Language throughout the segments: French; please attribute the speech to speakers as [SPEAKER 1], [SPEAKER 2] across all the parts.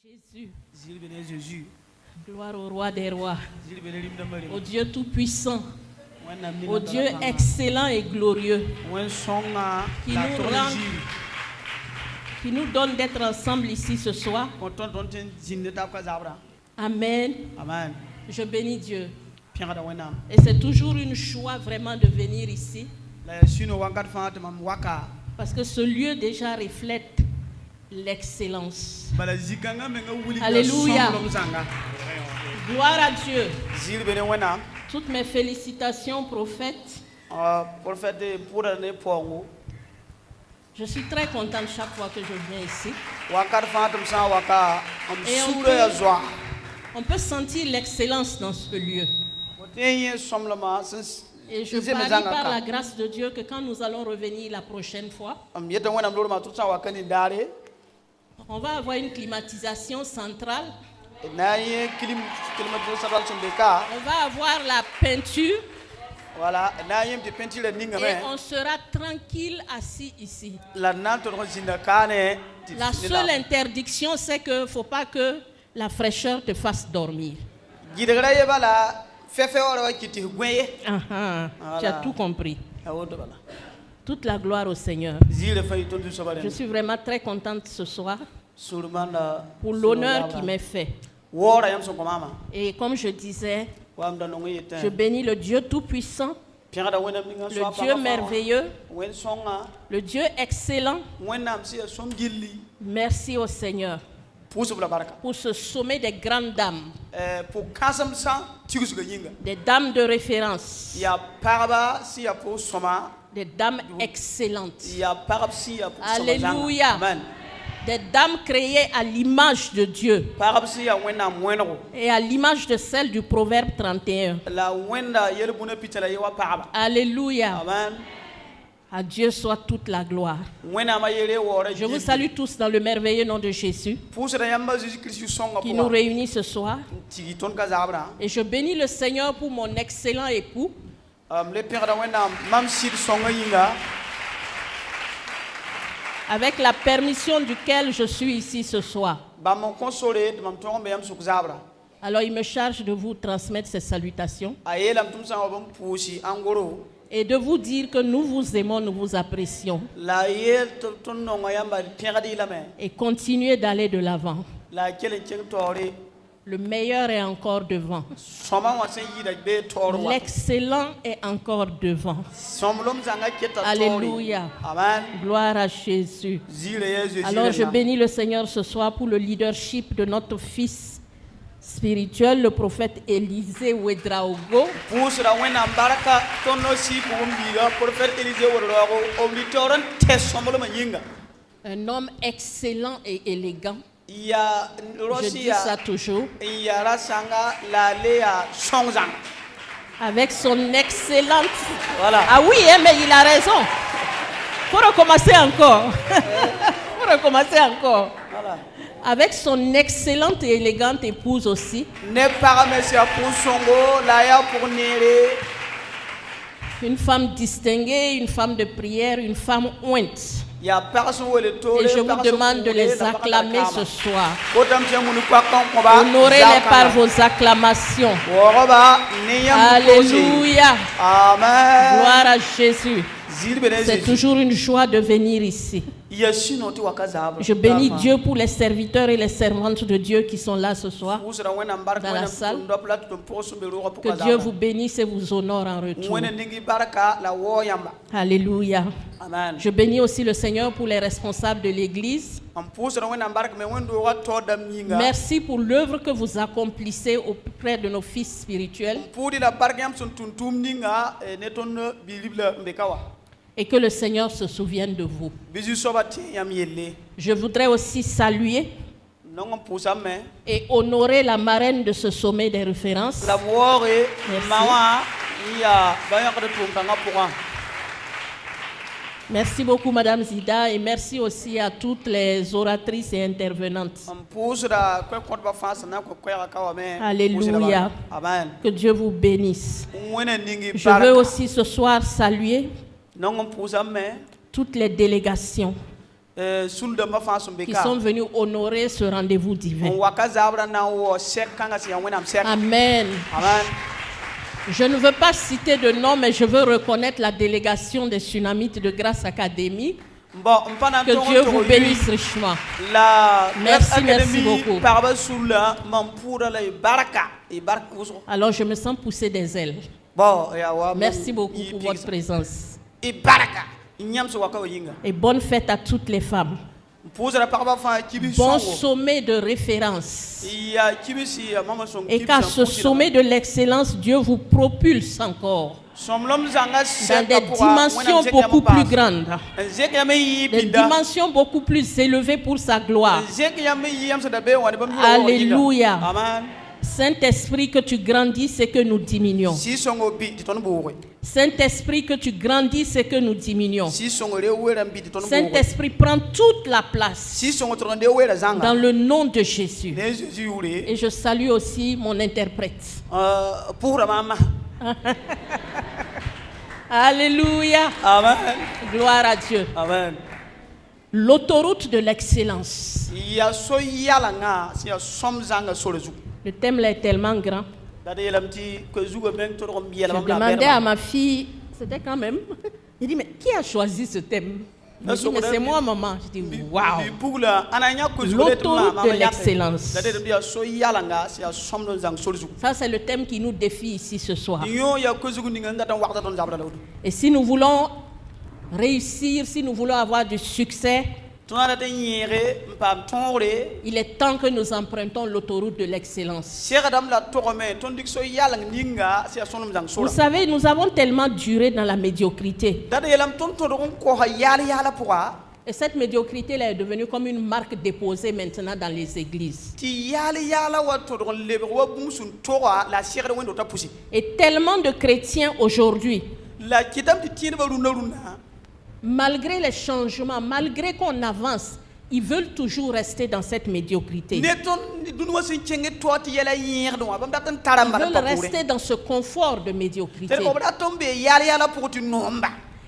[SPEAKER 1] Jésus.
[SPEAKER 2] Gloire au roi des rois, au Dieu tout-puissant, au Dieu excellent et glorieux, qui nous donne d'être ensemble ici ce soir. Amen.
[SPEAKER 1] Amen.
[SPEAKER 2] Je bénis Dieu. Et c'est toujours une joie vraiment de venir ici, parce que ce lieu déjà reflète l'excellence. Alléluia. Gloire à Dieu. Toutes mes félicitations, prophète. Je suis très contente chaque fois que je viens ici. Et on peut sentir l'excellence dans ce lieu. Et je parie par la grâce de Dieu que quand nous allons revenir la prochaine fois, on va avoir une climatisation centrale. On va avoir la peinture. Et on sera tranquille assis ici. La seule interdiction, c'est qu'il ne faut pas que la fraîcheur te fasse dormir. Tu as tout compris. Toute la gloire au Seigneur. Je suis vraiment très contente ce soir pour l'honneur qui m'est fait. Et comme je disais, je bénis le Dieu tout-puissant, le Dieu merveilleux, le Dieu excellent. Merci au Seigneur pour ce sommet des grandes dames, des dames de référence, des dames excellentes. Alléluia. Des dames créées à l'image de Dieu et à l'image de celle du Proverbe 31. Alléluia. À Dieu soit toute la gloire. Je vous salue tous dans le merveilleux nom de Jésus qui nous réunit ce soir. Et je bénis le Seigneur pour mon excellent époux, avec la permission duquel je suis ici ce soir. Alors il me charge de vous transmettre ces salutations et de vous dire que nous vous aimons, nous vous apprécions. Et continuez d'aller de l'avant. Le meilleur est encore devant. L'excellent est encore devant. Alléluia. Gloire à Jésus. Alors je bénis le Seigneur ce soir pour le leadership de notre fils spirituel, le prophète Élisée Ouedraogo. Un homme excellent et élégant. Je dis ça toujours. Avec son excellente... Voilà. Ah oui, mais il a raison. Il faut recommencer encore. Voilà. Avec son excellente et élégante épouse aussi. Une femme distinguée, une femme de prière, une femme ointe. Et je vous demande de les acclamer ce soir. Honorez-les par vos acclamations. Alléluia. Amen. Gloire à Jésus. C'est toujours une joie de venir ici. Je bénis Dieu pour les serviteurs et les servantes de Dieu qui sont là ce soir dans la salle. Que Dieu vous bénisse et vous honore en retour. Alléluia. Amen. Je bénis aussi le Seigneur pour les responsables de l'Église. Merci pour l'œuvre que vous accomplissez auprès de nos fils spirituels. Et que le Seigneur se souvienne de vous. Je voudrais aussi saluer et honorer la marraine de ce sommet des références. Merci beaucoup, Madame Zida, et merci aussi à toutes les oratrices et intervenantes. Alléluia. Que Dieu vous bénisse. Je veux aussi ce soir saluer toutes les délégations qui sont venus honorer ce rendez-vous divin. Amen. Je ne veux pas citer de nom, mais je veux reconnaître la délégation des Tsunamites de Grâce Academy. Que Dieu vous bénisse richement. Merci beaucoup. Alors je me sens pousser des ailes. Merci beaucoup pour votre présence. Et bonne fête à toutes les femmes. Bon sommet de référence. Et qu'à ce sommet de l'excellence, Dieu vous propulse encore dans des dimensions beaucoup plus grandes, des dimensions beaucoup plus élevées pour sa gloire. Alléluia. Saint-Esprit, que tu grandisses et que nous diminuions. Saint-Esprit, que tu grandisses et que nous diminuons. Saint-Esprit, prends toute la place dans le nom de Jésus. Et je salue aussi mon interprète. Alléluia.
[SPEAKER 1] Amen.
[SPEAKER 2] Gloire à Dieu.
[SPEAKER 1] Amen.
[SPEAKER 2] L'autoroute de l'excellence. Le thème là est tellement grand. Je demandais à ma fille, c'était quand même. Il dit, mais qui a choisi ce thème? Je dis, mais c'est moi, maman. Je dis, waouh. L'autoroute de l'excellence. Ça, c'est le thème qui nous défie ici ce soir. Et si nous voulons réussir, si nous voulons avoir du succès, il est temps que nous empruntons l'autoroute de l'excellence. Vous savez, nous avons tellement duré dans la médiocrité. Et cette médiocrité-là est devenue comme une marque déposée maintenant dans les églises. Et tellement de chrétiens aujourd'hui, malgré les changements, malgré qu'on avance, ils veulent toujours rester dans cette médiocrité. Ils veulent rester dans ce confort de médiocrité.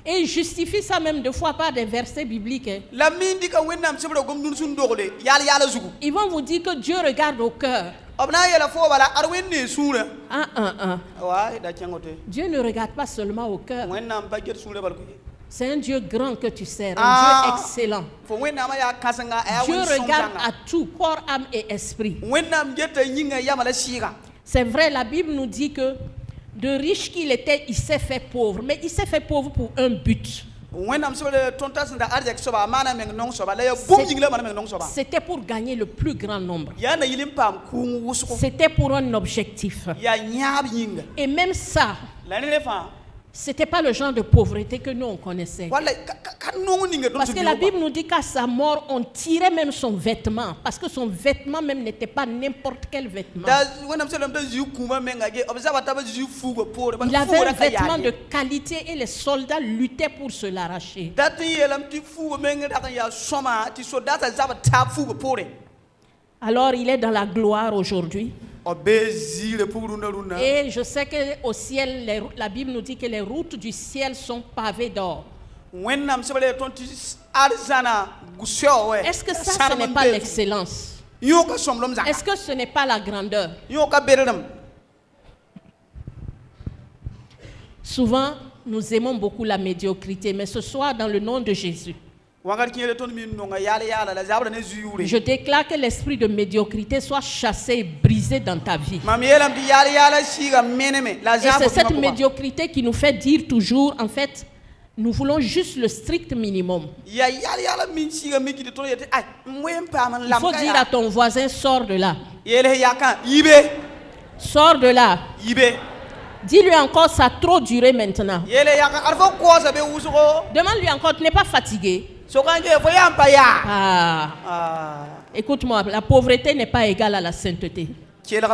[SPEAKER 2] Et ils justifient ça même deux fois par des versets bibliques. Ils vont vous dire que Dieu regarde au cœur. Dieu ne regarde pas seulement au cœur. C'est un Dieu grand que tu sers, un Dieu excellent. Dieu regarde à tout, corps, âme et esprit. C'est vrai, la Bible nous dit que de riche qu'il était, il s'est fait pauvre. Mais il s'est fait pauvre pour un but. C'était pour gagner le plus grand nombre. C'était pour un objectif. Et même ça, c'était pas le genre de pauvreté que nous on connaissait. Parce que la Bible nous dit qu'à sa mort, on tirait même son vêtement. Parce que son vêtement même n'était pas n'importe quel vêtement. Il avait un vêtement de qualité et les soldats luttaient pour se l'arracher. Alors il est dans la gloire aujourd'hui. Et je sais qu'au ciel, la Bible nous dit que les routes du ciel sont pavées d'or. Est-ce que ça, ce n'est pas l'excellence? Est-ce que ce n'est pas la grandeur? Souvent, nous aimons beaucoup la médiocrité, mais ce soir, dans le nom de Jésus, je déclare que l'esprit de médiocrité soit chassé et brisé dans ta vie. Et c'est cette médiocrité qui nous fait dire toujours, en fait, nous voulons juste le strict minimum. Il faut dire à ton voisin, sors de là. Sors de là. Dis-lui encore, ça a trop duré maintenant. Demande-lui encore, tu n'es pas fatigué. Écoute-moi, la pauvreté n'est pas égale à la sainteté. Qu'est-ce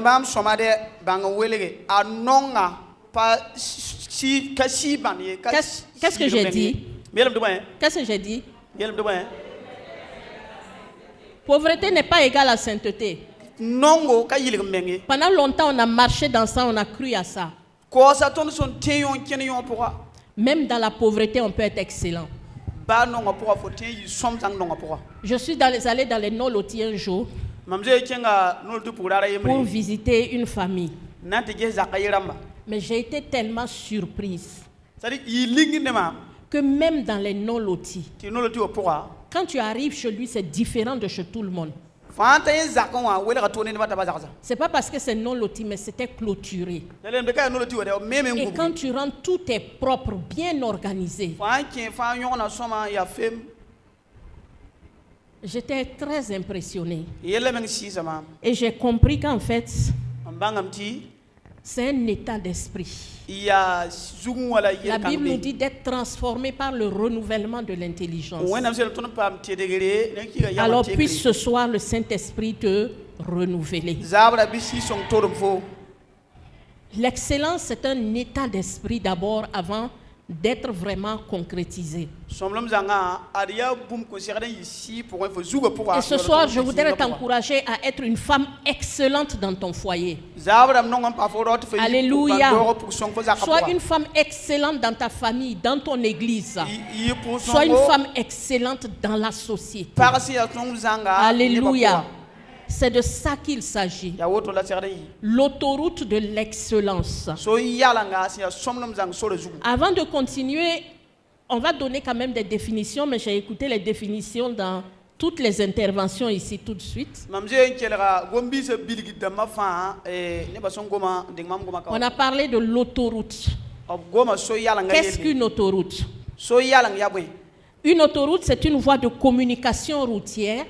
[SPEAKER 2] que j'ai dit? Qu'est-ce que j'ai dit? Pauvreté n'est pas égale à sainteté. Pendant longtemps, on a marché dans ça, on a cru à ça. Même dans la pauvreté, on peut être excellent. Je suis allé dans les non-lotis un jour pour visiter une famille. Mais j'ai été tellement surprise que même dans les non-lotis, quand tu arrives chez lui, c'est différent de chez tout le monde. C'est pas parce que c'est non-loti, mais c'était clôturé. Et quand tu rentres, tout est propre, bien organisé. J'étais très impressionnée. Et j'ai compris qu'en fait, c'est un état d'esprit. La Bible nous dit d'être transformé par le renouvellement de l'intelligence. Alors puisse ce soir le Saint-Esprit te renouveler. L'excellence, c'est un état d'esprit d'abord avant d'être vraiment concrétisé. Et ce soir, je voudrais t'encourager à être une femme excellente dans ton foyer. Alléluia. Sois une femme excellente dans ta famille, dans ton église. Sois une femme excellente dans la société. Alléluia. C'est de ça qu'il s'agit. L'autoroute de l'excellence. Avant de continuer, on va donner quand même des définitions, mais j'ai écouté les définitions dans toutes les interventions ici tout de suite. On a parlé de l'autoroute. Qu'est-ce qu'une autoroute? Une autoroute, c'est une voie de communication routière.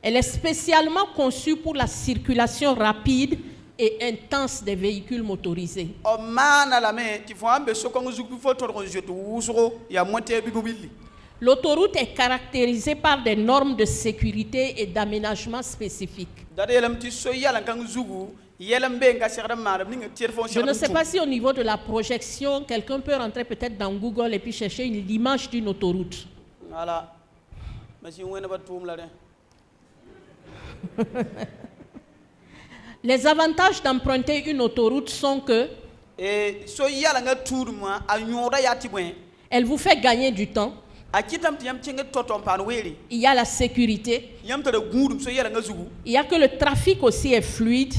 [SPEAKER 2] Elle est spécialement conçue pour la circulation rapide et intense des véhicules motorisés. L'autoroute est caractérisée par des normes de sécurité et d'aménagement spécifiques. Je ne sais pas si au niveau de la projection, quelqu'un peut rentrer peut-être dans Google et puis chercher l'image d'une autoroute. Les avantages d'emprunter une autoroute sont que elle vous fait gagner du temps. Il y a la sécurité. Il y a que le trafic aussi est fluide.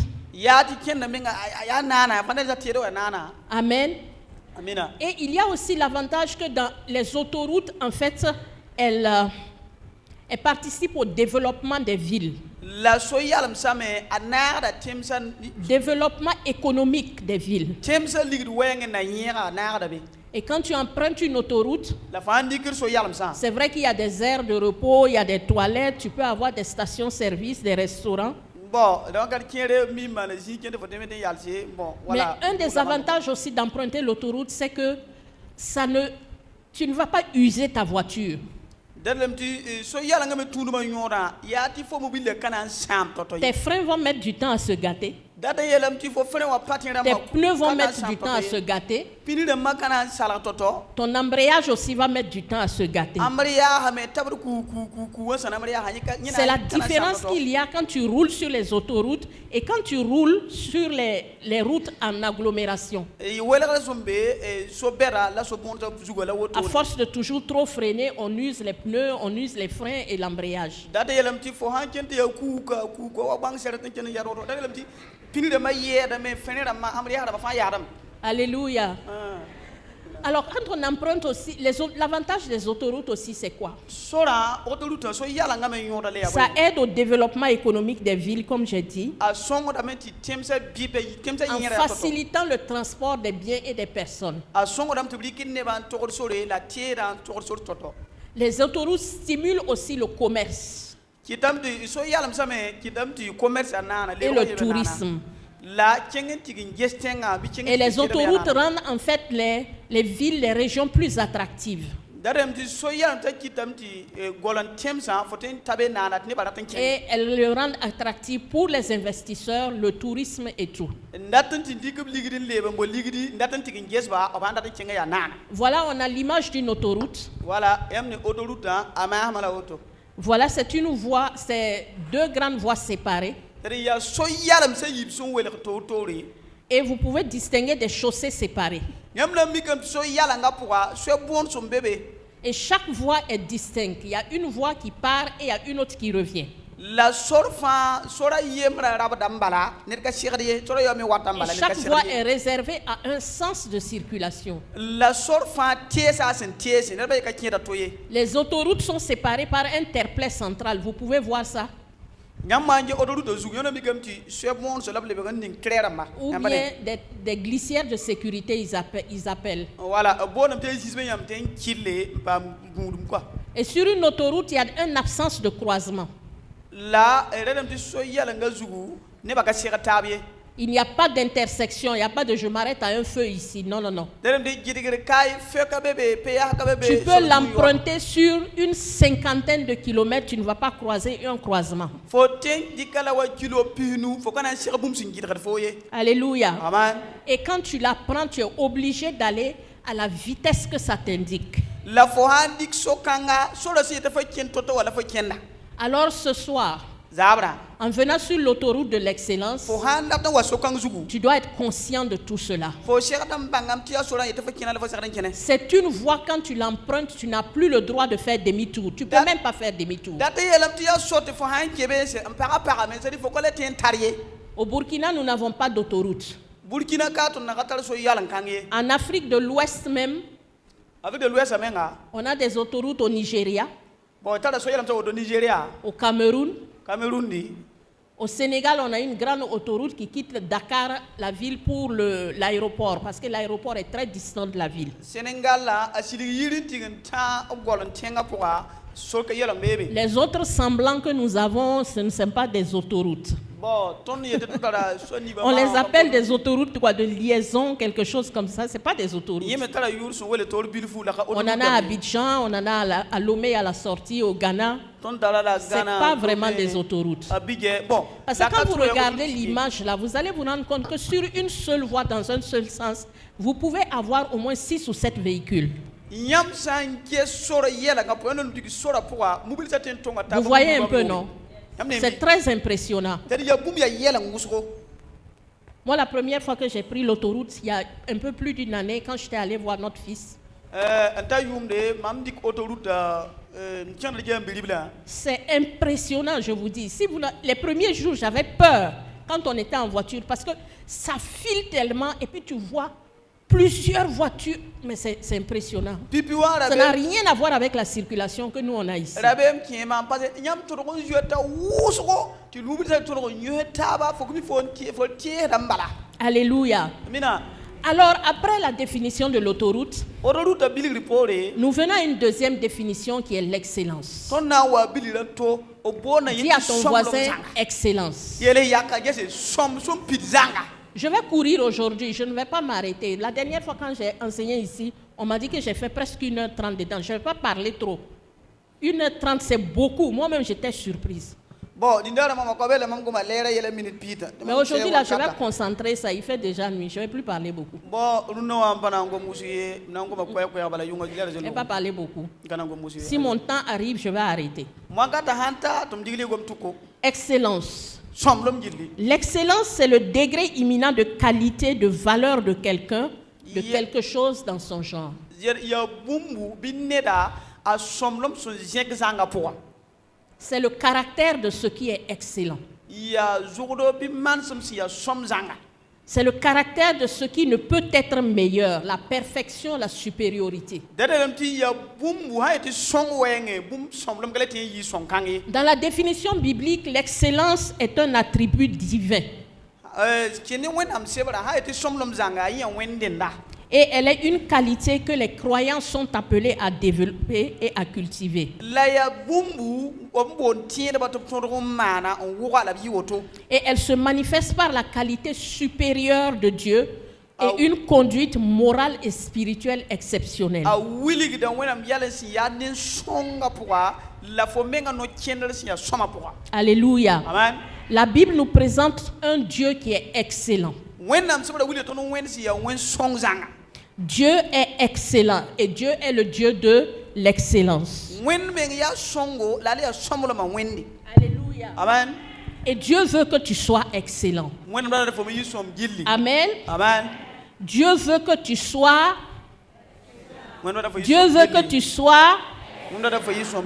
[SPEAKER 2] Amen. Et il y a aussi l'avantage que dans les autoroutes, en fait, elles participent au développement des villes. Développement économique des villes. Et quand tu empruntes une autoroute, c'est vrai qu'il y a des aires de repos, il y a des toilettes, tu peux avoir des stations-service, des restaurants. Mais un des avantages aussi d'emprunter l'autoroute, c'est que tu ne vas pas user ta voiture. Tes freins vont mettre du temps à se gâter. Tes pneus vont mettre du temps à se gâter. Ton embrayage aussi va mettre du temps à se gâter. C'est la différence qu'il y a quand tu roules sur les autoroutes et quand tu roules sur les routes en agglomération. À force de toujours trop freiner, on use les pneus, on use les freins et l'embrayage. Alléluia. Alors quand on emprunte aussi, l'avantage des autoroutes aussi c'est quoi? Ça aide au développement économique des villes, comme j'ai dit, en facilitant le transport des biens et des personnes. Les autoroutes stimulent aussi le commerce et le tourisme. Et les autoroutes rendent en fait les villes, les régions plus attractives. Et elles le rendent attractif pour les investisseurs, le tourisme et tout. Voilà, on a l'image d'une autoroute. Voilà, c'est une voie, c'est deux grandes voies séparées. Et vous pouvez distinguer des chaussées séparées. Et chaque voix est distincte. Il y a une voix qui part et il y a une autre qui revient. Et chaque voix est réservée à un sens de circulation. Les autoroutes sont séparées par un terre-plein central. Vous pouvez voir ça. Ou bien des glissières de sécurité, ils appellent. Et sur une autoroute, il y a une absence de croisement. Il n'y a pas d'intersection, il n'y a pas de je m'arrête à un feu ici. Non, non, non. Tu peux l'emprunter sur une cinquantaine de kilomètres, tu ne vas pas croiser un croisement. Alléluia. Amen. Et quand tu la prends, tu es obligé d'aller à la vitesse que ça t'indique. Alors ce soir, en venant sur l'autoroute de l'excellence, tu dois être conscient de tout cela. C'est une voie, quand tu l'empruntes, tu n'as plus le droit de faire demi-tour. Tu ne peux même pas faire demi-tour. Au Burkina, nous n'avons pas d'autoroute. En Afrique de l'Ouest même, on a des autoroutes au Nigeria, au Cameroun. Au Sénégal, on a une grande autoroute qui quitte Dakar, la ville, pour l'aéroport, parce que l'aéroport est très distant de la ville. Les autres semblants que nous avons, ce ne sont pas des autoroutes. On les appelle des autoroutes de liaison, quelque chose comme ça. Ce n'est pas des autoroutes. On en a à Abidjan, on en a à Lomé à la sortie, au Ghana. Ce n'est pas vraiment des autoroutes. Parce que quand vous regardez l'image là, vous allez vous rendre compte que sur une seule voie, dans un seul sens, vous pouvez avoir au moins 6 ou 7 véhicules. Vous voyez un peu, non? C'est très impressionnant. Moi, la première fois que j'ai pris l'autoroute, il y a un peu plus d'une année, quand j'étais allé voir notre fils, c'est impressionnant, je vous dis. Les premiers jours, j'avais peur quand on était en voiture parce que ça file tellement et puis tu vois plusieurs voitures, mais c'est impressionnant. Ça n'a rien à voir avec la circulation que nous on a ici. Alléluia. Alors, après la définition de l'autoroute, nous venons à une deuxième définition qui est l'excellence. Dis à ton voisin, excellence. Je vais courir aujourd'hui, je ne vais pas m'arrêter. La dernière fois quand j'ai enseigné ici, on m'a dit que j'ai fait presque 1h30 dedans. Je ne vais pas parler trop. 1h30, c'est beaucoup. Moi-même, j'étais surprise. Mais aujourd'hui, là, je vais me concentrer ça. Il fait déjà nuit. Je ne vais plus parler beaucoup. Je ne vais pas parler beaucoup. Si mon temps arrive, je vais arrêter. Excellence. L'excellence, c'est le degré imminent de qualité, de valeur de quelqu'un, de quelque chose dans son genre. C'est le caractère de ce qui est excellent. C'est le caractère de ce qui ne peut être meilleur, la perfection, la supériorité. Dans la définition biblique, l'excellence est un attribut divin. Et elle est une qualité que les croyants sont appelés à développer et à cultiver. Et elle se manifeste par la qualité supérieure de Dieu et une conduite morale et spirituelle exceptionnelle. Alléluia. Amen. La Bible nous présente un Dieu qui est excellent. Dieu est excellent et Dieu est le Dieu de l'excellence. Alléluia. Amen. Et Dieu veut que tu sois excellent. Amen. Amen. Dieu veut que tu sois. Dieu veut que tu sois.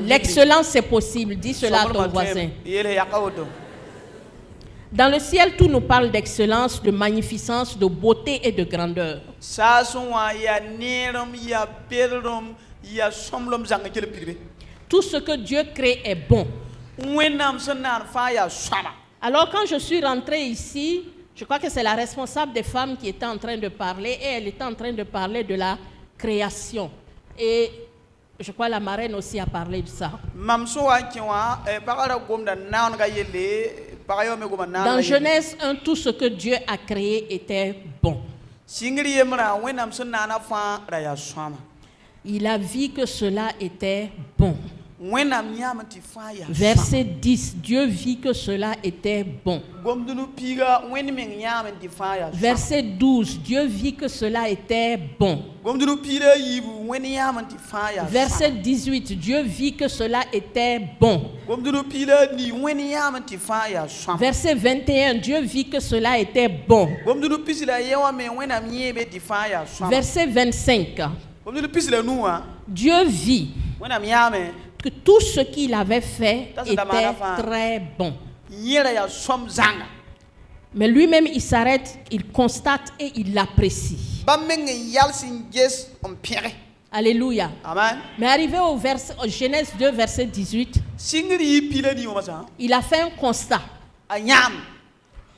[SPEAKER 2] L'excellence, c'est possible. Dis cela à ton voisin. Dans le ciel, tout nous parle d'excellence, de magnificence, de beauté et de grandeur. Tout ce que Dieu crée est bon. Alors quand je suis rentrée ici, je crois que c'est la responsable des femmes qui était en train de parler et elle était en train de parler de la création. Et je crois que la marraine aussi a parlé de ça. Dans Genèse 1, tout ce que Dieu a créé était bon. Il a vu que cela était bon. Verset 10, Dieu vit que cela était bon. Verset 12, Dieu vit que cela était bon. Verset 18, Dieu vit que cela était bon. Verset 21, Dieu vit que cela était bon. Verset 25, Dieu vit que tout ce qu'il avait fait était très bon. Mais lui-même, il s'arrête, il constate et il l'apprécie. Alléluia. Amen. Mais arrivé au Genèse 2, verset 18, il a fait un constat.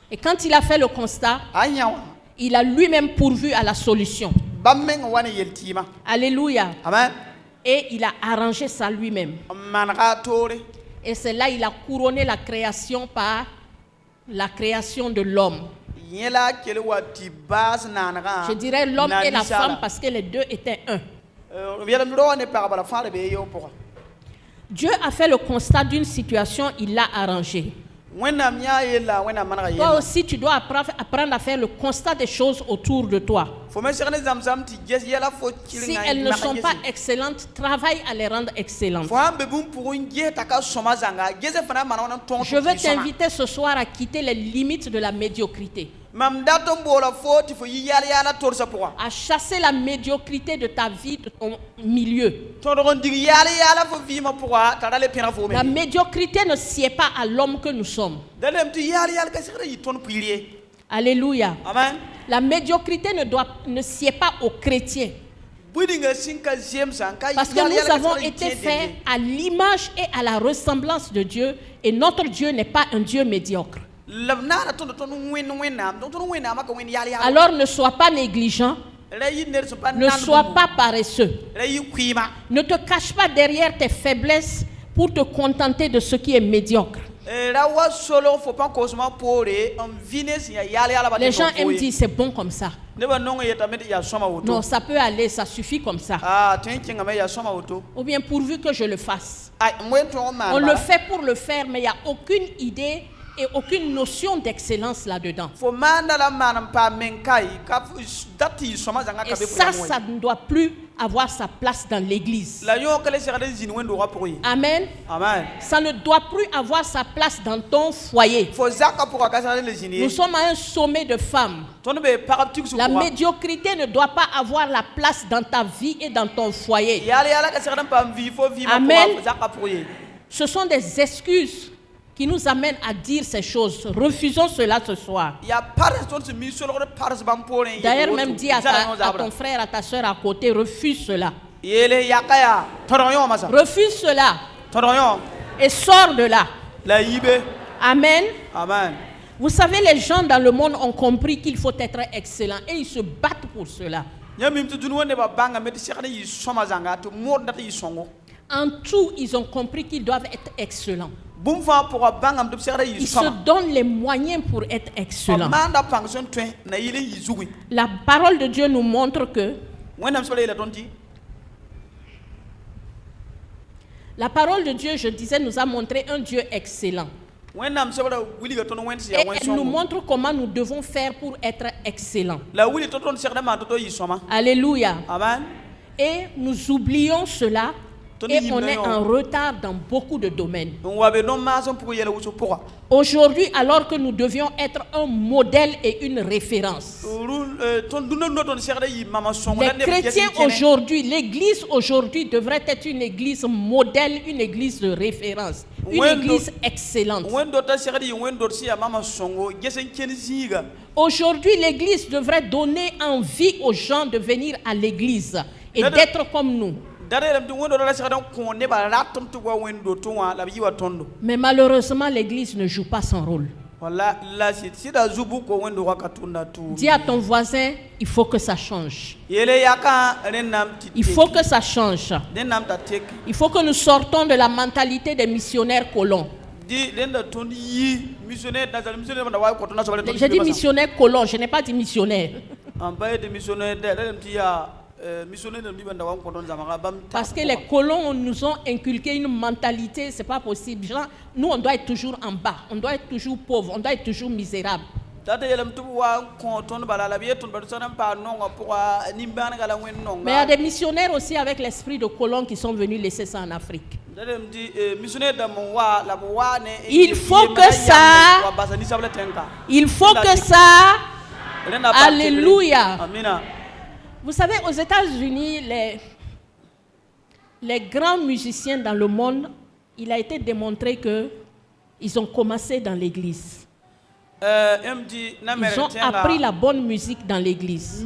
[SPEAKER 2] Et quand il a fait le constat, il a lui-même pourvu à la solution. Alléluia. Amen. Et il a arrangé ça lui-même. Et c'est là qu'il a couronné la création par la création de l'homme. Je dirais l'homme et la femme parce que les deux étaient un. Dieu a fait le constat d'une situation, il l'a arrangée. Toi aussi, tu dois apprendre à faire le constat des choses autour de toi. Si elles ne sont pas excellentes, travaille à les rendre excellentes. Je veux t'inviter ce soir à quitter les limites de la médiocrité. À chasser la médiocrité de ta vie, de ton milieu. La médiocrité ne sied pas à l'homme que nous sommes. Alléluia. Amen. La médiocrité ne sied pas aux chrétiens. Parce que nous avons été faits à l'image et à la ressemblance de Dieu, et notre Dieu n'est pas un Dieu médiocre. Alors ne sois pas négligent, ne sois pas paresseux, ne te cache pas derrière tes faiblesses pour te contenter de ce qui est médiocre. Les gens aiment dire c'est bon comme ça. Non, ça peut aller, ça suffit comme ça. Ou bien pourvu que je le fasse. On le fait pour le faire, mais il n'y a aucune idée et aucune notion d'excellence là-dedans. Et ça ne doit plus avoir sa place dans l'église. Amen. Amen. Ça ne doit plus avoir sa place dans ton foyer. Nous sommes à un sommet de femmes. La médiocrité ne doit pas avoir la place dans ta vie et dans ton foyer. Amen. Ce sont des excuses qui nous amène à dire ces choses. Refusons cela ce soir. D'ailleurs, même dis à ton frère, à ta soeur à côté, refuse cela. Refuse cela. Et sors de là. Amen. Amen. Vous savez, les gens dans le monde ont compris qu'il faut être excellent et ils se battent pour cela. En tout, ils ont compris qu'ils doivent être excellents. Ils se donnent les moyens pour être excellents. La parole de Dieu nous montre que la parole de Dieu, je disais, nous a montré un Dieu excellent. Et elle nous montre comment nous devons faire pour être excellents. Alléluia. Amen. Et nous oublions cela Et on est en retard dans beaucoup de domaines. Aujourd'hui, alors que nous devions être un modèle et une référence, les chrétiens aujourd'hui, l'église aujourd'hui devrait être une église modèle, une église de référence, une église excellente. Aujourd'hui, l'église devrait donner envie aux gens de venir à l'église et d'être comme nous. Mais malheureusement, l'église ne joue pas son rôle. Dis à ton voisin, il faut que ça change. Il faut que ça change. Il faut que nous sortons de la mentalité des missionnaires colons. J'ai dit missionnaire colon, je n'ai pas dit missionnaire. Parce que les colons nous ont inculqué une mentalité, c'est pas possible. Genre, nous, on doit être toujours en bas, on doit être toujours pauvre, on doit être toujours misérable. Mais il y a des missionnaires aussi avec l'esprit de colon qui sont venus laisser ça en Afrique. Il faut que ça, alléluia. Vous savez, aux États-Unis, les grands musiciens dans le monde, il a été démontré qu'ils ont commencé dans l'église. Ils ont appris la bonne musique dans l'église.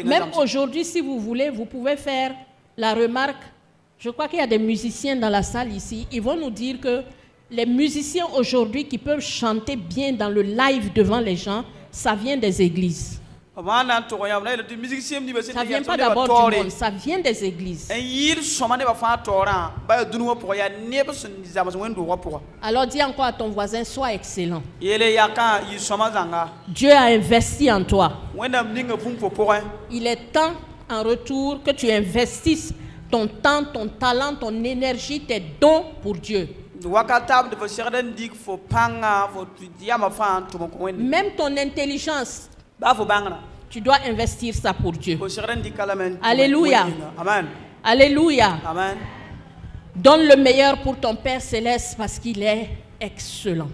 [SPEAKER 2] Même aujourd'hui, si vous voulez, vous pouvez faire la remarque. Je crois qu'il y a des musiciens dans la salle ici. Ils vont nous dire que les musiciens aujourd'hui qui peuvent chanter bien dans le live devant les gens, ça vient des églises. Ça ne vient pas d'abord du monde, ça vient des églises. Alors dis encore à ton voisin, sois excellent. Dieu a investi en toi. Il est temps en retour que tu investisses ton temps, ton talent, ton énergie, tes dons pour Dieu. Même ton intelligence, tu dois investir ça pour Dieu. Alléluia. Amen. Alléluia. Amen. Donne le meilleur pour ton Père Céleste parce qu'il est excellent.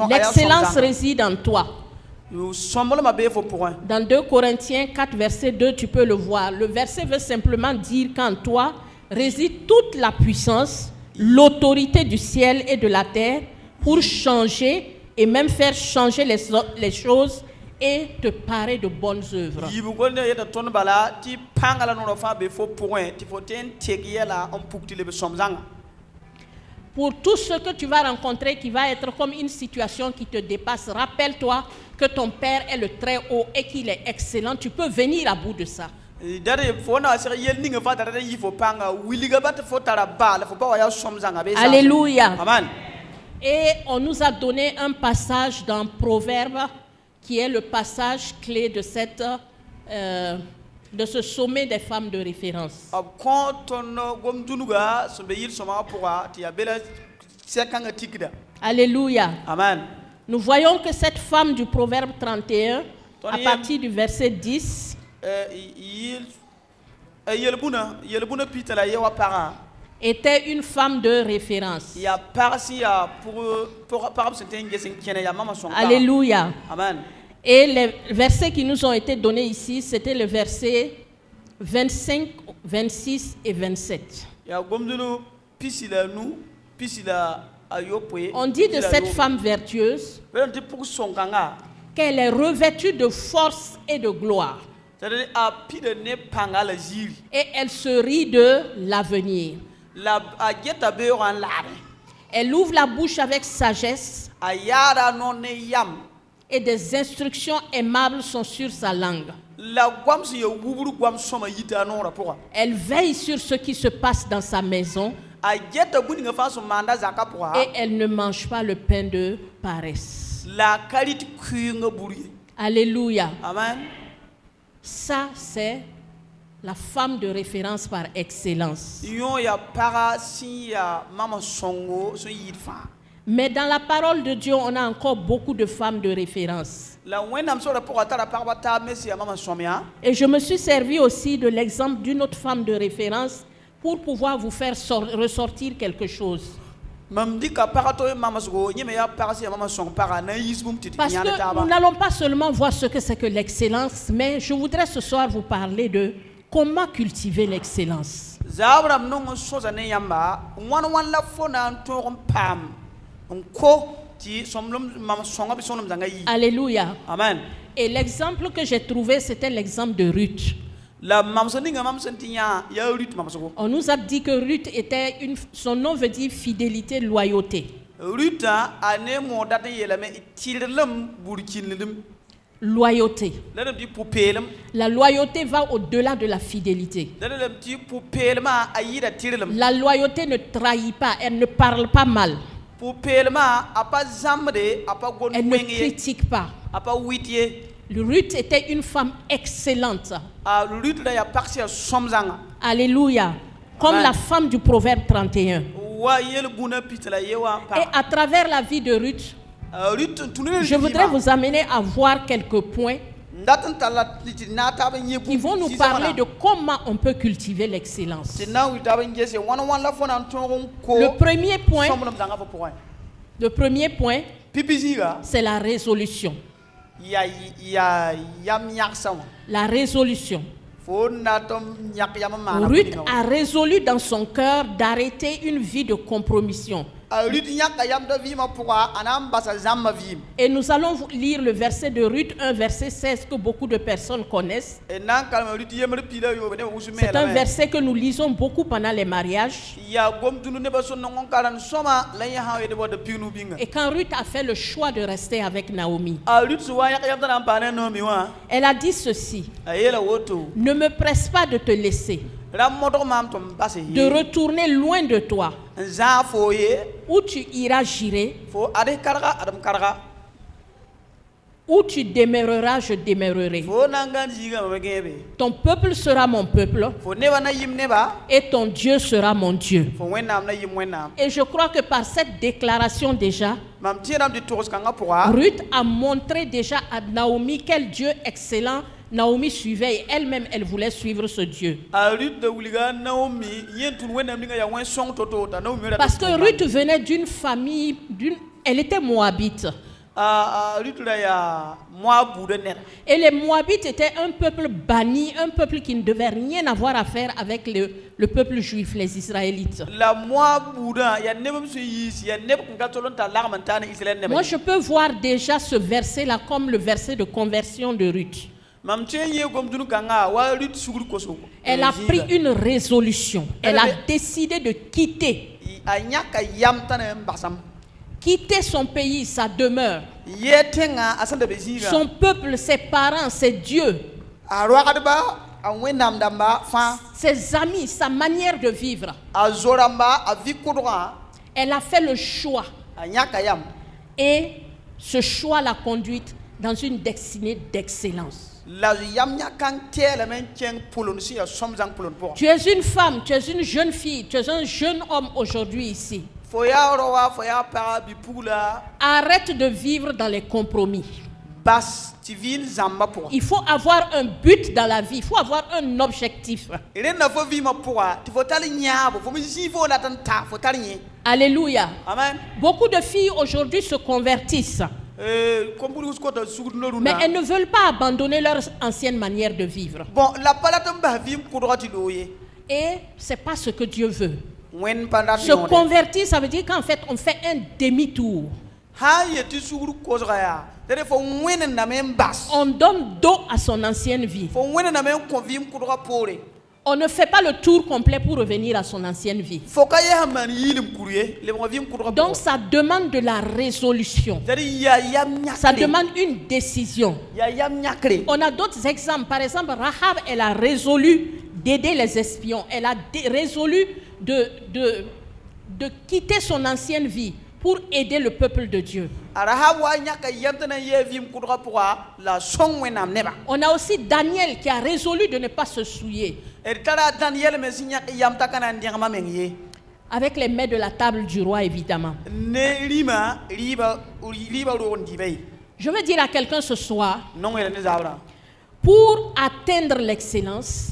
[SPEAKER 2] L'excellence réside en toi. Dans 2 Corinthiens 4, verset 2, tu peux le voir. Le verset veut simplement dire qu'en toi réside toute la puissance, l'autorité du ciel et de la terre pour changer et même faire changer les choses et te parer de bonnes œuvres. Pour tout ce que tu vas rencontrer qui va être comme une situation qui te dépasse, rappelle-toi que ton Père est le très haut et qu'il est excellent. Tu peux venir à bout de ça. Alléluia. Amen. Et on nous a donné un passage dans Proverbe qui est le passage clé de de ce sommet des femmes de référence. Alléluia. Amen. Nous voyons que cette femme du Proverbe 31, à partir du verset 10, était une femme de référence. Alléluia. Amen. Et les versets qui nous ont été donnés ici, c'était le verset 25, 26 et 27. On dit de cette femme vertueuse qu'elle est revêtue de force et de gloire. Et elle se rit de l'avenir. Elle ouvre la bouche avec sagesse. Et des instructions aimables sont sur sa langue. Elle veille sur ce qui se passe dans sa maison. Et elle ne mange pas le pain de paresse. Alléluia. Amen. Ça, c'est la femme de référence par excellence. Mais dans la parole de Dieu, on a encore beaucoup de femmes de référence. Et je me suis servi aussi de l'exemple d'une autre femme de référence pour pouvoir vous faire ressortir quelque chose. Parce que nous n'allons pas seulement voir ce que c'est que l'excellence, mais je voudrais ce soir vous parler de comment cultiver l'excellence. Alléluia.
[SPEAKER 1] Amen.
[SPEAKER 2] Et l'exemple que j'ai trouvé, c'était l'exemple de Ruth. On nous a dit que Ruth était son nom veut dire fidélité, loyauté. Loyauté. La loyauté va au-delà de la fidélité. La loyauté ne trahit pas, elle ne parle pas mal. Elle ne critique pas. Ruth était une femme excellente. Alléluia. Comme la femme du Proverbe 31. Et à travers la vie de Ruth, je voudrais vous amener à voir quelques points qui vont nous parler de comment on peut cultiver l'excellence. Le premier point, c'est la résolution. La résolution. Ruth a résolu dans son cœur d'arrêter une vie de compromission. Et nous allons lire le verset de Ruth, un verset 16 que beaucoup de personnes connaissent. C'est un verset que nous lisons beaucoup pendant les mariages. Et quand Ruth a fait le choix de rester avec Naomi, elle a dit ceci: ne me presse pas de te laisser, de retourner loin de toi. Où tu iras, j'irai. Où tu demeureras, je demeurerai. Ton peuple sera mon peuple. Et ton Dieu sera mon Dieu. Et je crois que par cette déclaration déjà, Ruth a montré déjà à Naomi quel Dieu excellent Naomi suivait, et elle-même, elle voulait suivre ce Dieu. Parce que Ruth venait d'une famille, elle était moabite. Et les Moabites étaient un peuple banni, un peuple qui ne devait rien avoir à faire avec le peuple juif, les Israélites. Moi, je peux voir déjà ce verset-là comme le verset de conversion de Ruth. Elle a pris une résolution. Elle a décidé de quitter son pays, sa demeure, son peuple, ses parents, ses dieux, ses amis, sa manière de vivre. Elle a fait le choix. Et ce choix l'a conduite dans une destinée d'excellence. Tu es une femme, tu es une jeune fille, tu es un jeune homme aujourd'hui ici. Arrête de vivre dans les compromis. Il faut avoir un but dans la vie, il faut avoir un objectif. Alléluia.
[SPEAKER 1] Amen.
[SPEAKER 2] Beaucoup de filles aujourd'hui se convertissent. Mais elles ne veulent pas abandonner leur ancienne manière de vivre. Et ce n'est pas ce que Dieu veut. Se convertir, ça veut dire qu'en fait, on fait un demi-tour. On donne dos à son ancienne vie. On ne fait pas le tour complet pour revenir à son ancienne vie. Donc ça demande de la résolution. Ça demande une décision. On a d'autres exemples. Par exemple, Rahab, elle a résolu d'aider les espions. Elle a résolu de quitter son ancienne vie pour aider le peuple de Dieu. On a aussi Daniel qui a résolu de ne pas se souiller avec les mets de la table du roi, évidemment. Je veux dire à quelqu'un ce soir, pour atteindre l'excellence,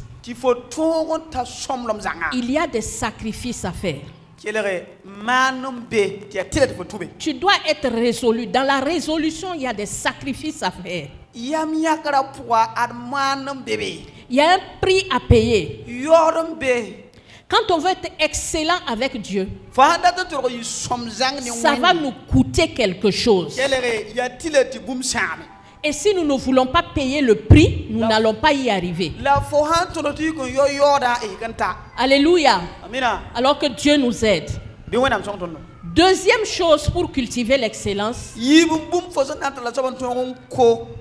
[SPEAKER 2] il y a des sacrifices à faire. Tu dois être résolu. Dans la résolution, il y a des sacrifices à faire. Il y a un prix à payer. Quand on veut être excellent avec Dieu, ça va nous coûter quelque chose. Et si nous ne voulons pas payer le prix, nous n'allons pas y arriver. Alléluia. Alors que Dieu nous aide. Deuxième chose pour cultiver l'excellence,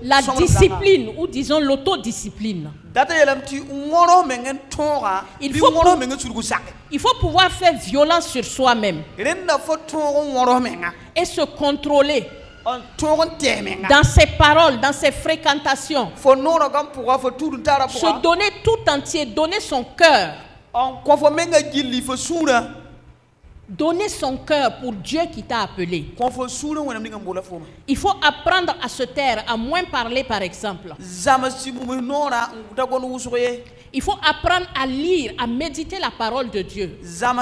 [SPEAKER 2] la discipline, ou disons l'autodiscipline. Il faut pouvoir faire violence sur soi-même et se contrôler dans ses paroles, dans ses fréquentations, se donner tout entier, donner son cœur. Donner son cœur pour Dieu qui t'a appelé. Il faut apprendre à se taire, à moins parler par exemple. Il faut apprendre à lire, à méditer la parole de Dieu. À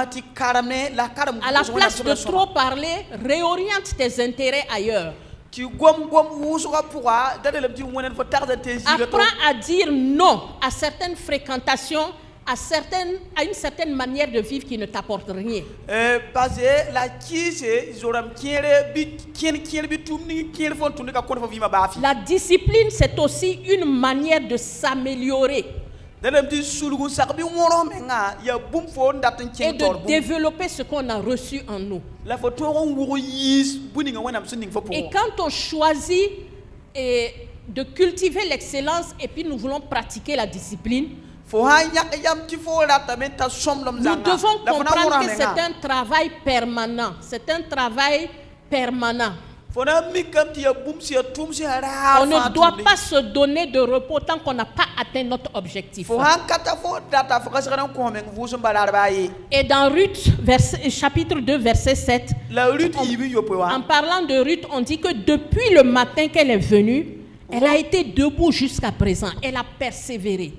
[SPEAKER 2] la place de trop parler, réoriente tes intérêts ailleurs. Apprends à dire non à certaines fréquentations, à une certaine manière de vivre qui ne t'apporte rien. La discipline, c'est aussi une manière de s'améliorer et de développer ce qu'on a reçu en nous. Et quand on choisit de cultiver l'excellence et puis nous voulons pratiquer la discipline, nous devons comprendre que c'est un travail permanent. C'est un travail permanent. On ne doit pas se donner de repos tant qu'on n'a pas atteint notre objectif. Et dans Ruth, chapitre 2, verset 7, en parlant de Ruth, on dit que depuis le matin qu'elle est venue, elle a été debout jusqu'à présent. Elle a persévéré.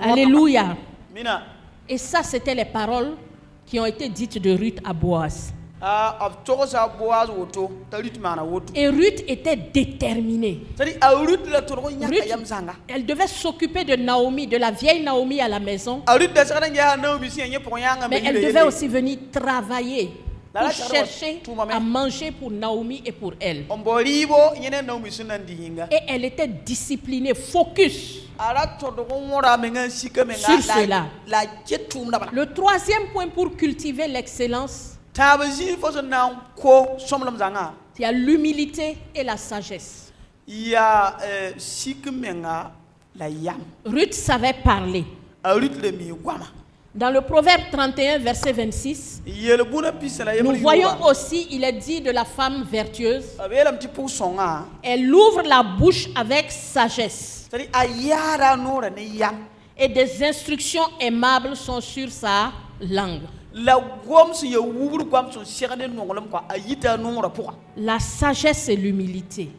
[SPEAKER 2] Alléluia. Et ça, c'était les paroles qui ont été dites de Ruth à Boaz. Et Ruth était déterminée. Ruth, elle devait s'occuper de Naomi, de la vieille Naomi à la maison. Mais elle devait aussi venir travailler pour chercher à manger pour Naomi et pour elle. Et elle était disciplinée, focus sur cela. Le troisième point pour cultiver l'excellence, il y a l'humilité et la sagesse. Ruth savait parler. Dans le Proverbe 31, verset 26, nous voyons aussi, il est dit de la femme vertueuse, elle ouvre la bouche avec sagesse. Et des instructions aimables sont sur sa langue. La sagesse et l'humilité.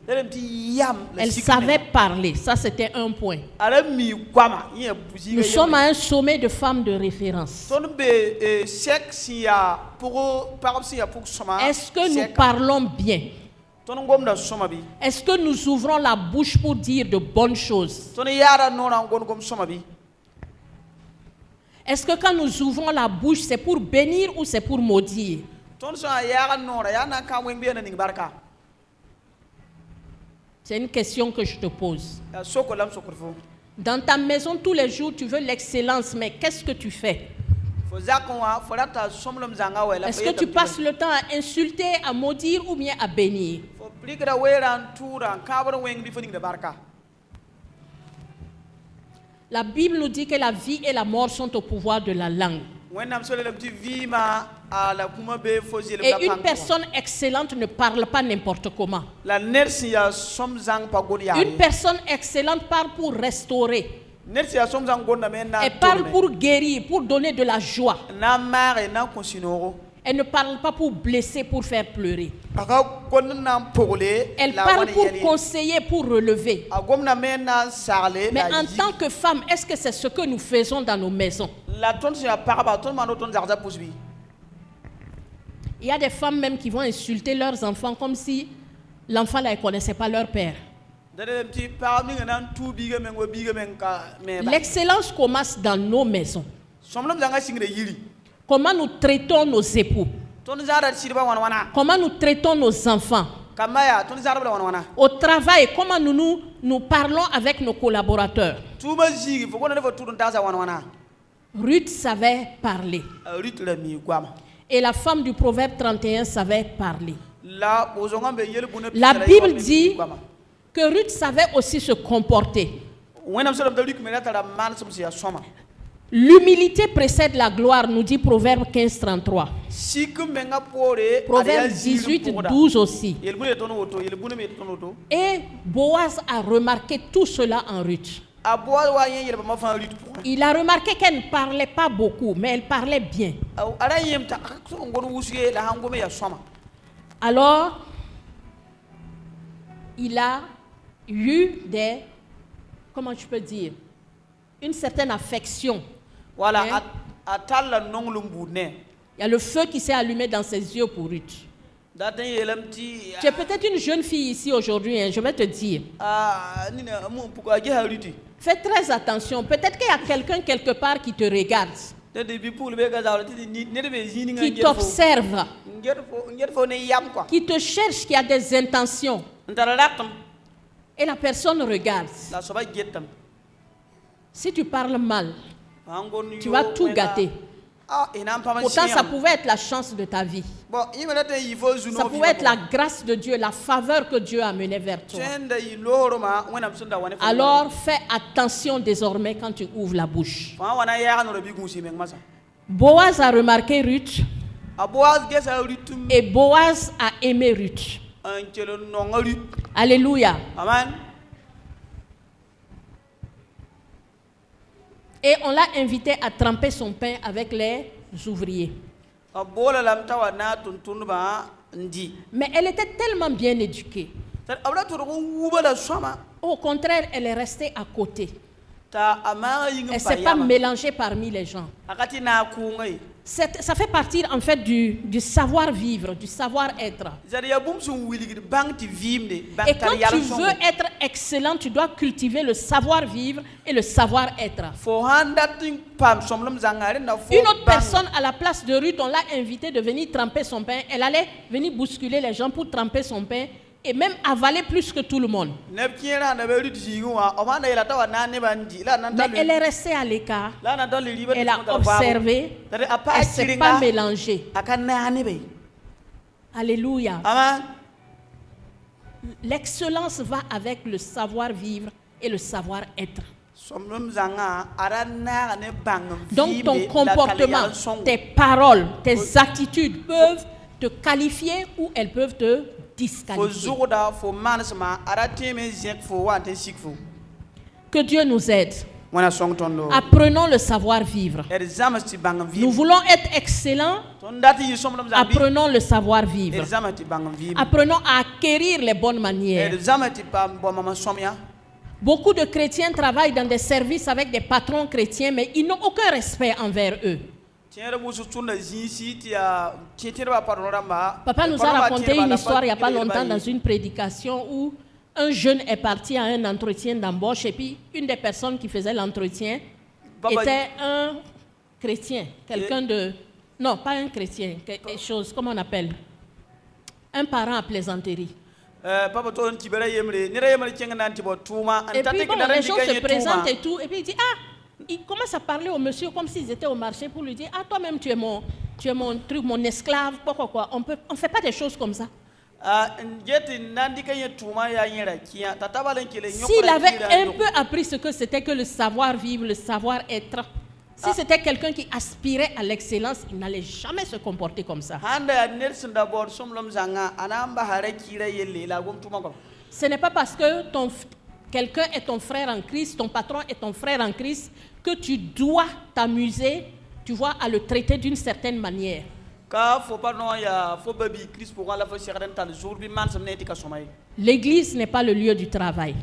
[SPEAKER 2] Elle savait parler, ça c'était un point. Nous sommes à un sommet de femmes de référence. Est-ce que nous parlons bien? Est-ce que nous ouvrons la bouche pour dire de bonnes choses? Est-ce que quand nous ouvrons la bouche, c'est pour bénir ou c'est pour maudire? C'est une question que je te pose. Dans ta maison, tous les jours, tu veux l'excellence, mais qu'est-ce que tu fais? Est-ce que tu passes le temps à insulter, à maudire ou bien à bénir? La Bible nous dit que la vie et la mort sont au pouvoir de la langue. Et une personne excellente ne parle pas n'importe comment. Une personne excellente parle pour restaurer. Elle parle pour guérir, pour donner de la joie. Elle ne parle pas pour blesser, pour faire pleurer. Elle parle pour conseiller, pour relever. Mais en tant que femme, est-ce que c'est ce que nous faisons dans nos maisons? Il y a des femmes même qui vont insulter leurs enfants comme si l'enfant ne connaissait pas leur père. L'excellence commence dans nos maisons. Comment nous traitons nos époux? Comment nous traitons nos enfants? Au travail, comment nous parlons avec nos collaborateurs? Ruth savait parler. Et la femme du proverbe 31 savait parler. La Bible dit que Ruth savait aussi se comporter. L'humilité précède la gloire, nous dit Proverbe 15, 33. Proverbe 18, 12 aussi. Et Boaz a remarqué tout cela en Ruth. Il a remarqué qu'elle ne parlait pas beaucoup, mais elle parlait bien. Alors, il a eu comment je peux dire, une certaine affection. Voilà. Hein? Il y a le feu qui s'est allumé dans ses yeux pour Ruth. Tu es peut-être une jeune fille ici aujourd'hui, hein, je vais te dire. Fais très attention. Peut-être qu'il y a quelqu'un quelque part qui te regarde, qui t'observe, qui te cherche, qui a des intentions. Et la personne regarde. Si tu parles mal, tu vas tout gâter. Pourtant, ça pouvait être la chance de ta vie. Ça pouvait être la grâce de Dieu, la faveur que Dieu a menée vers toi. Alors, fais attention désormais quand tu ouvres la bouche. Boaz a remarqué Ruth. Et Boaz a aimé Ruth. Alléluia. Amen. Et on l'a invité à tremper son pain avec les ouvriers. Mais elle était tellement bien éduquée. Au contraire, elle est restée à côté. Elle ne s'est pas mélangée parmi les gens. Ça fait partie en fait du savoir-vivre, du savoir-être. Et quand tu veux être excellent, tu dois cultiver le savoir-vivre et le savoir-être. Une autre personne à la place de Ruth, on l'a invitée de venir tremper son pain. Elle allait venir bousculer les gens pour tremper son pain et même avaler plus que tout le monde. Mais elle est restée à l'écart. Elle a observé. Elle ne s'est pas mélangée. Alléluia. L'excellence va avec le savoir-vivre et le savoir-être. Donc ton comportement, tes paroles, tes attitudes peuvent te qualifier ou elles peuvent te disqualifier. Que Dieu nous aide. Apprenons le savoir-vivre. Nous voulons être excellents. Apprenons le savoir-vivre. Apprenons à acquérir les bonnes manières. Beaucoup de chrétiens travaillent dans des services avec des patrons chrétiens, mais ils n'ont aucun respect envers eux. Papa nous a raconté une histoire il n'y a pas longtemps dans une prédication où un jeune est parti à un entretien d'embauche et puis une des personnes qui faisait l'entretien était un chrétien, quelqu'un de... Non, pas un chrétien, quelque chose, comment on appelle? Un parent à plaisanterie. Et puis bon, les gens se présentent et tout, et puis il dit, il commence à parler au monsieur comme s'ils étaient au marché pour lui dire, toi-même tu es mon truc, mon esclave, pourquoi on ne fait pas des choses comme ça. S'il avait un peu appris ce que c'était que le savoir-vivre, le savoir-être, si c'était quelqu'un qui aspirait à l'excellence, il n'allait jamais se comporter comme ça. Ce n'est pas parce que quelqu'un est ton frère en Christ, ton patron est ton frère en Christ, que tu dois t'amuser, tu vois, à le traiter d'une certaine manière. L'église n'est pas le lieu du travail.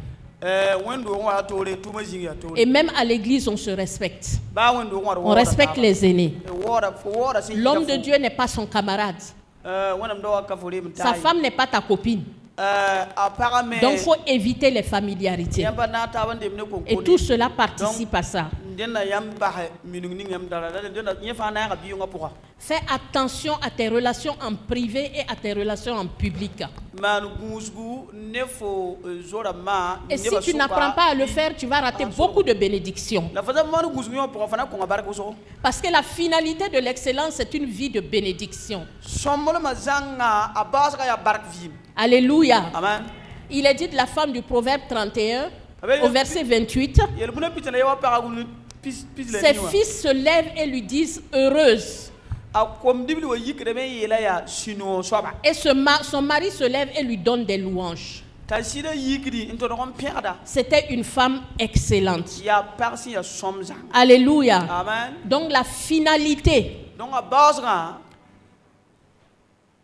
[SPEAKER 2] Et même à l'église, on se respecte. On respecte les aînés. L'homme de Dieu n'est pas son camarade. Sa femme n'est pas ta copine. Donc il faut éviter les familiarités. Et tout cela participe à ça. Fais attention à tes relations en privé et à tes relations en public. Et si tu n'apprends pas à le faire, tu vas rater beaucoup de bénédictions. Parce que la finalité de l'excellence, c'est une vie de bénédiction. Alléluia. Amen. Il est dit de la femme du Proverbe 31, au verset 28, ses fils se lèvent et lui disent heureuse. Et son mari se lève et lui donne des louanges. C'était une femme excellente. Alléluia. Amen. Donc la finalité,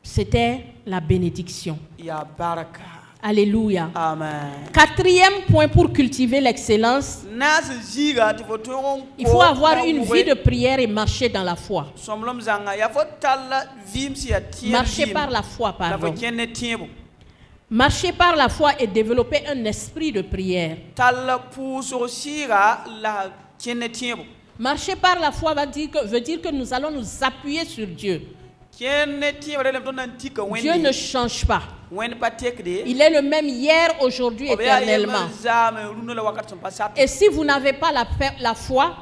[SPEAKER 2] c'était la bénédiction. Alléluia. Amen. Quatrième point pour cultiver l'excellence, il faut avoir une vie de prière et marcher dans la foi. Marcher par la foi, pardon. Marcher par la foi et développer un esprit de prière. Marcher par la foi veut dire que nous allons nous appuyer sur Dieu. Dieu ne change pas. Il est le même hier, aujourd'hui, éternellement. Et si vous n'avez pas la foi,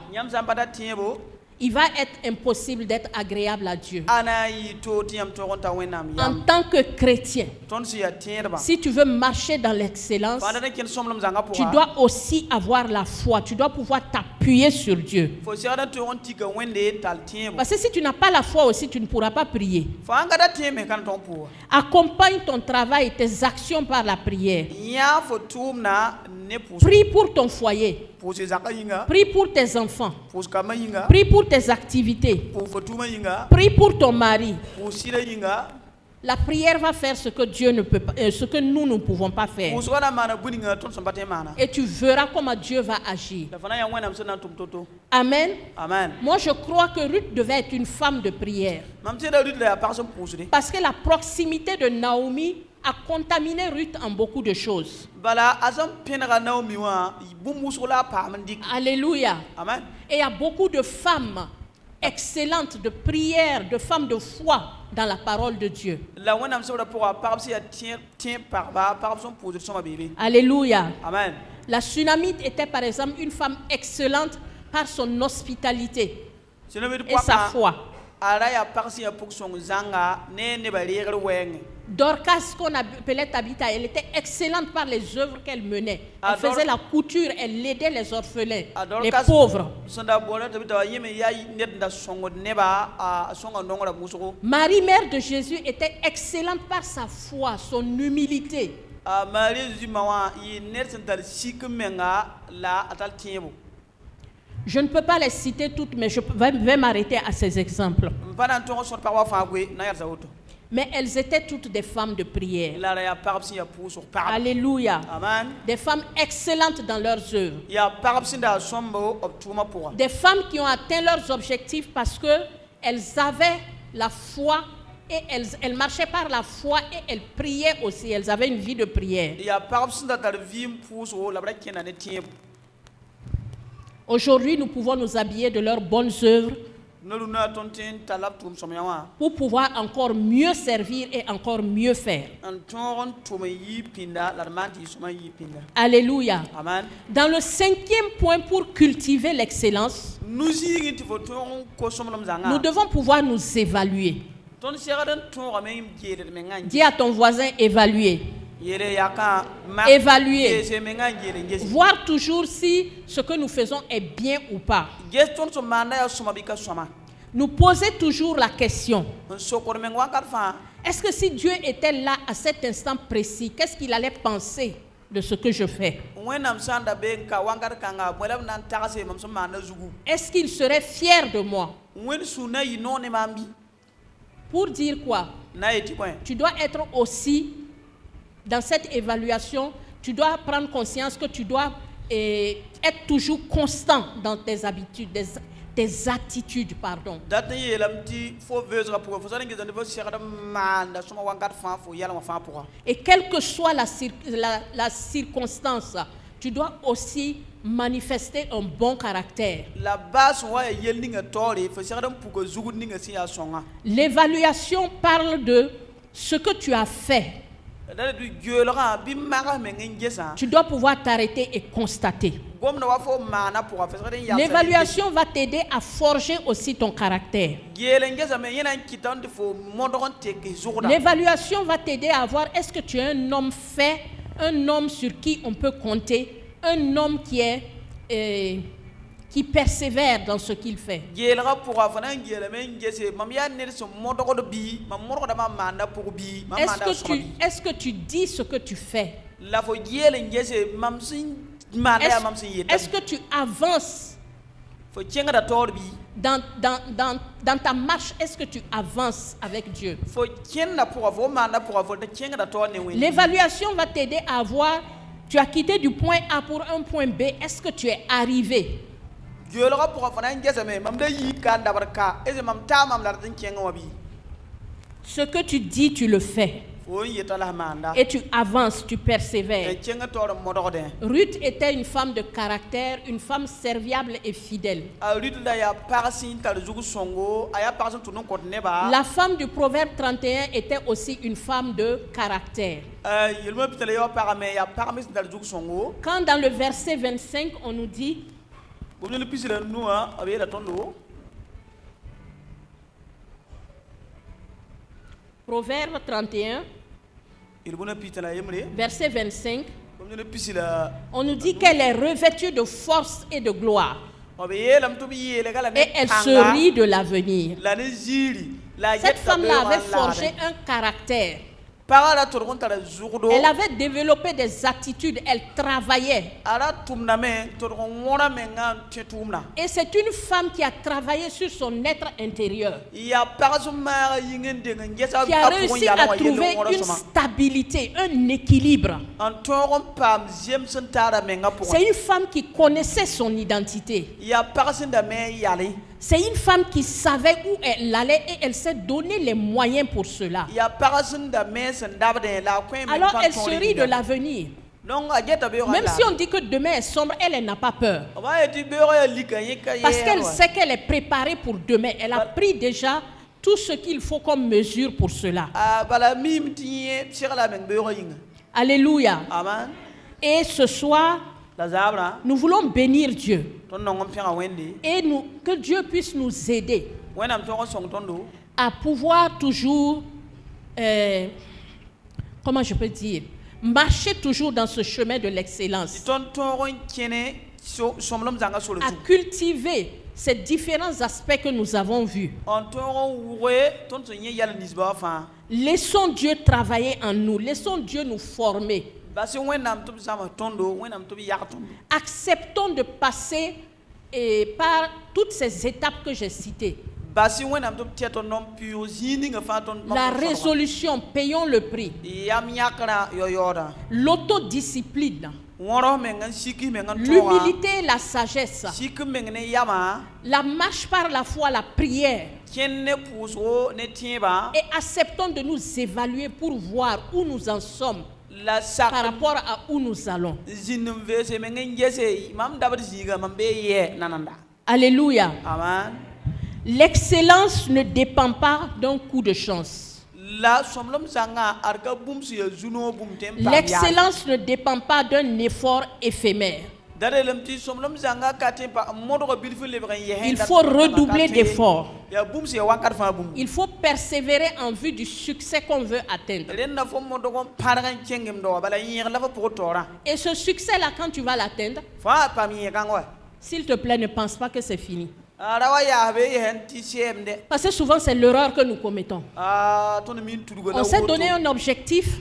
[SPEAKER 2] il va être impossible d'être agréable à Dieu. En tant que chrétien, si tu veux marcher dans l'excellence, tu dois aussi avoir la foi. Tu dois pouvoir t'appuyer sur Dieu. Parce que si tu n'as pas la foi aussi, tu ne pourras pas prier. Accompagne ton travail et tes actions par la prière. Prie pour ton foyer. Prie pour tes enfants. Prie pour tes activités. Prie pour ton mari. La prière va faire ce que Dieu ne peut pas, ce que nous ne pouvons pas faire. Et tu verras comment Dieu va agir. Amen. Amen. Moi, je crois que Ruth devait être une femme de prière. Parce que la proximité de Naomi a contaminé Ruth en beaucoup de choses. Alléluia. Amen. Et il y a beaucoup de femmes excellentes de prière, de femmes de foi dans la parole de Dieu. Alléluia. Amen. La Sunamite était par exemple une femme excellente par son hospitalité et sa foi. Dorcas, qu'on appelait Tabitha, elle était excellente par les œuvres qu'elle menait. Elle faisait la couture, elle aidait les orphelins, les pauvres. Marie, mère de Jésus, était excellente par sa foi, son humilité. Je ne peux pas les citer toutes, mais je vais m'arrêter à ces exemples. Mais elles étaient toutes des femmes de prière. Alléluia. Amen. Des femmes excellentes dans leurs œuvres. Des femmes qui ont atteint leurs objectifs parce qu'elles avaient la foi et elles marchaient par la foi et elles priaient aussi. Elles avaient une vie de prière. Aujourd'hui, nous pouvons nous habiller de leurs bonnes œuvres pour pouvoir encore mieux servir et encore mieux faire. Alléluia. Amen. Dans le cinquième point pour cultiver l'excellence, nous devons pouvoir nous évaluer. Dis à ton voisin évaluer. Évaluer. Voir toujours si ce que nous faisons est bien ou pas. Nous poser toujours la question. Est-ce que si Dieu était là à cet instant précis, qu'est-ce qu'il allait penser de ce que je fais? Est-ce qu'il serait fier de moi? Pour dire quoi? Tu dois être aussi, dans cette évaluation, tu dois prendre conscience que tu dois être toujours constant dans tes habitudes, tes attitudes, pardon. Et quelle que soit la circonstance, tu dois aussi manifester un bon caractère. L'évaluation parle de ce que tu as fait. Tu dois pouvoir t'arrêter et constater. L'évaluation va t'aider à forger aussi ton caractère. L'évaluation va t'aider à voir est-ce que tu es un homme fait, un homme sur qui on peut compter, un homme qui persévère dans ce qu'il fait. Est-ce que tu dis ce que tu fais? Est-ce que tu avances dans ta marche? Est-ce que tu avances avec Dieu? L'évaluation va t'aider à voir, tu as quitté du point A pour un point B. Est-ce que tu es arrivé? Ce que tu dis, tu le fais. Et tu avances, tu persévères. Ruth était une femme de caractère, une femme serviable et fidèle. La femme du Proverbe 31 était aussi une femme de caractère. Quand dans le verset 25, on nous dit Proverbe 31, verset 25, on nous dit qu'elle est revêtue de force et de gloire. Et elle se rit de l'avenir. Cette femme-là avait forgé un caractère. Elle avait développé des attitudes, elle travaillait. Et c'est une femme qui a travaillé sur son être intérieur, qui a réussi à trouver une stabilité, un équilibre. C'est une femme qui connaissait son identité. C'est une femme qui savait où elle allait et elle s'est donné les moyens pour cela. Alors elle se rit de l'avenir. Même si on dit que demain est sombre, elle n'a pas peur. Parce qu'elle sait qu'elle est préparée pour demain. Elle a pris déjà tout ce qu'il faut comme mesure pour cela. Alléluia. Et ce soir, nous voulons bénir Dieu. Et que Dieu puisse nous aider à pouvoir toujours, comment je peux dire, marcher toujours dans ce chemin de l'excellence, à cultiver ces différents aspects que nous avons vus. Laissons Dieu travailler en nous, laissons Dieu nous former. Acceptons de passer par toutes ces étapes que j'ai citées. La résolution, payons le prix. L'autodiscipline. L'humilité et la sagesse. La marche par la foi, la prière. Et acceptons de nous évaluer pour voir où nous en sommes par rapport à où nous allons. Alléluia.
[SPEAKER 1] Amen.
[SPEAKER 2] L'excellence ne dépend pas d'un coup de chance. L'excellence ne dépend pas d'un effort éphémère. Il faut redoubler d'efforts. Il faut persévérer en vue du succès qu'on veut atteindre. Et ce succès-là, quand tu vas l'atteindre, s'il te plaît, ne pense pas que c'est fini. Parce que souvent, c'est l'erreur que nous commettons. On s'est donné un objectif.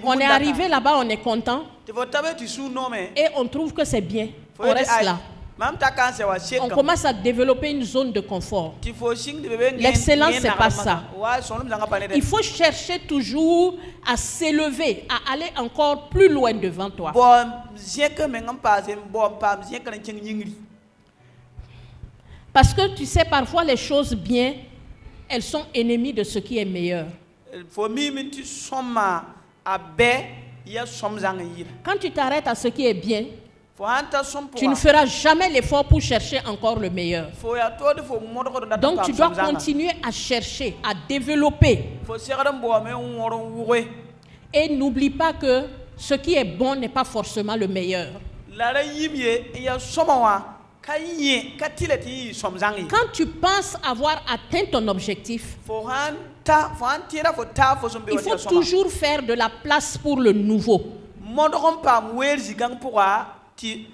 [SPEAKER 2] On est arrivé là-bas, on est content. Et on trouve que c'est bien. On reste là. On commence à développer une zone de confort. L'excellence, c'est pas ça. Il faut chercher toujours à s'élever, à aller encore plus loin devant toi. Parce que tu sais, parfois les choses bien, elles sont ennemies de ce qui est meilleur. Quand tu t'arrêtes à ce qui est bien, tu ne feras jamais l'effort pour chercher encore le meilleur. Donc tu dois continuer à chercher, à développer. Et n'oublie pas que ce qui est bon n'est pas forcément le meilleur. Quand tu penses avoir atteint ton objectif, il faut toujours faire de la place pour le nouveau. Il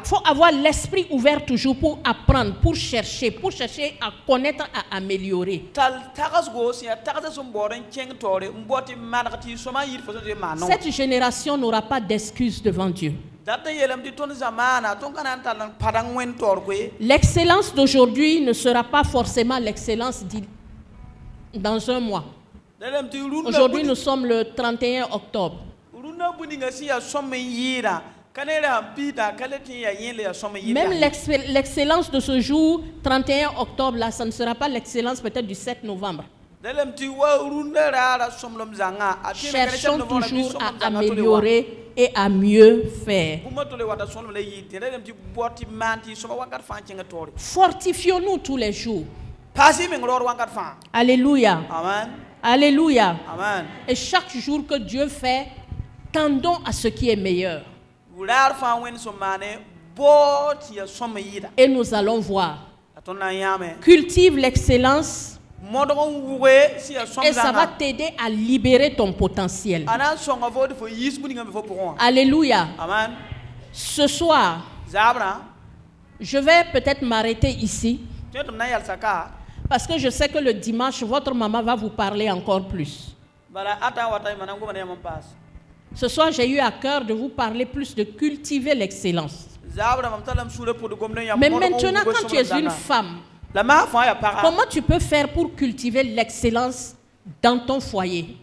[SPEAKER 2] faut avoir l'esprit ouvert toujours pour apprendre, pour chercher à connaître, à améliorer. Cette génération n'aura pas d'excuses devant Dieu. L'excellence d'aujourd'hui ne sera pas forcément l'excellence dans un mois. Aujourd'hui, nous sommes le 31 octobre. Même l'excellence de ce jour, 31 octobre, là, ça ne sera pas l'excellence peut-être du 7 novembre. Cherchons toujours à améliorer et à mieux faire. Fortifions-nous tous les jours. Alléluia. Amen. Alléluia. Amen. Et chaque jour que Dieu fait, tendons à ce qui est meilleur. Et nous allons voir. Cultive l'excellence. Et ça va t'aider à libérer ton potentiel. Alléluia. Amen. Ce soir, je vais peut-être m'arrêter ici. Parce que je sais que le dimanche, votre maman va vous parler encore plus. Ce soir, j'ai eu à cœur de vous parler plus de cultiver l'excellence. Mais maintenant, quand tu es une femme, comment tu peux faire pour cultiver l'excellence dans ton foyer?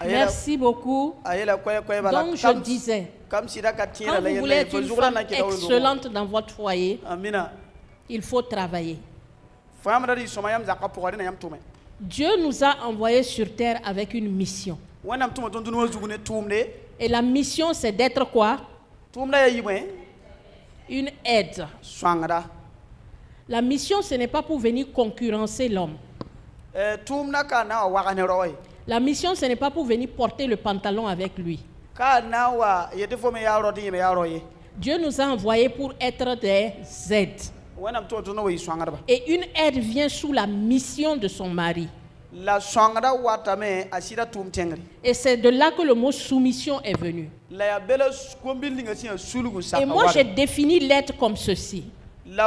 [SPEAKER 2] Merci beaucoup. Donc je disais, quand vous voulez être une femme excellente dans votre foyer, il faut travailler. Dieu nous a envoyés sur terre avec une mission. Et la mission, c'est d'être quoi? Une aide. La mission, ce n'est pas pour venir concurrencer l'homme. La mission, ce n'est pas pour venir porter le pantalon avec lui. Dieu nous a envoyés pour être des aides. Et une aide vient sous la mission de son mari. Et c'est de là que le mot soumission est venu. Et moi, j'ai défini l'aide comme ceci. Le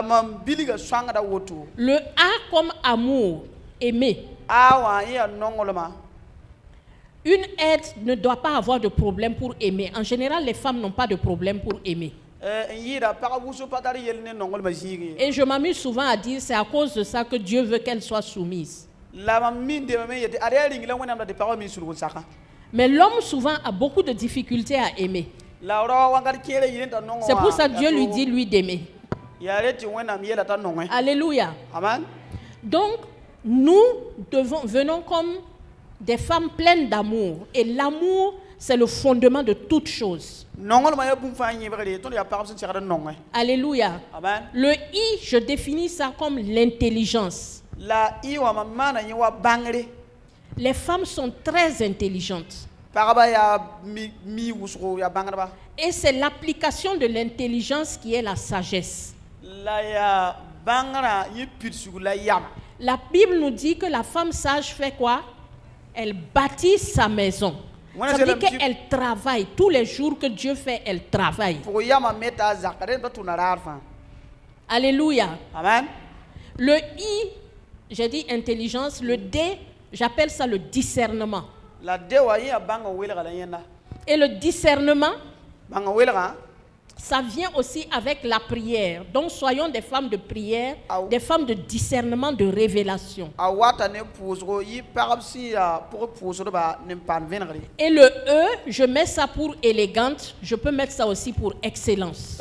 [SPEAKER 2] A comme amour, aimer. Une aide ne doit pas avoir de problème pour aimer. En général, les femmes n'ont pas de problème pour aimer. Et je m'amuse souvent à dire, c'est à cause de ça que Dieu veut qu'elle soit soumise. Mais l'homme souvent a beaucoup de difficultés à aimer. C'est pour ça que Dieu lui dit, lui, d'aimer. Alléluia. Amen. Donc, nous venons comme des femmes pleines d'amour. Et l'amour, c'est le fondement de toute chose. Alléluia. Amen. Le I, je définis ça comme l'intelligence. Les femmes sont très intelligentes. Et c'est l'application de l'intelligence qui est la sagesse. La Bible nous dit que la femme sage fait quoi? Elle bâtit sa maison. Ça veut dire qu'elle travaille. Tous les jours que Dieu fait, elle travaille. Alléluia. Amen. Le I, j'ai dit intelligence. Le D, j'appelle ça le discernement. Et le discernement, Ça vient aussi avec la prière. Donc soyons des femmes de prière, des femmes de discernement, de révélation. Et le E, je mets ça pour élégante, je peux mettre ça aussi pour excellence.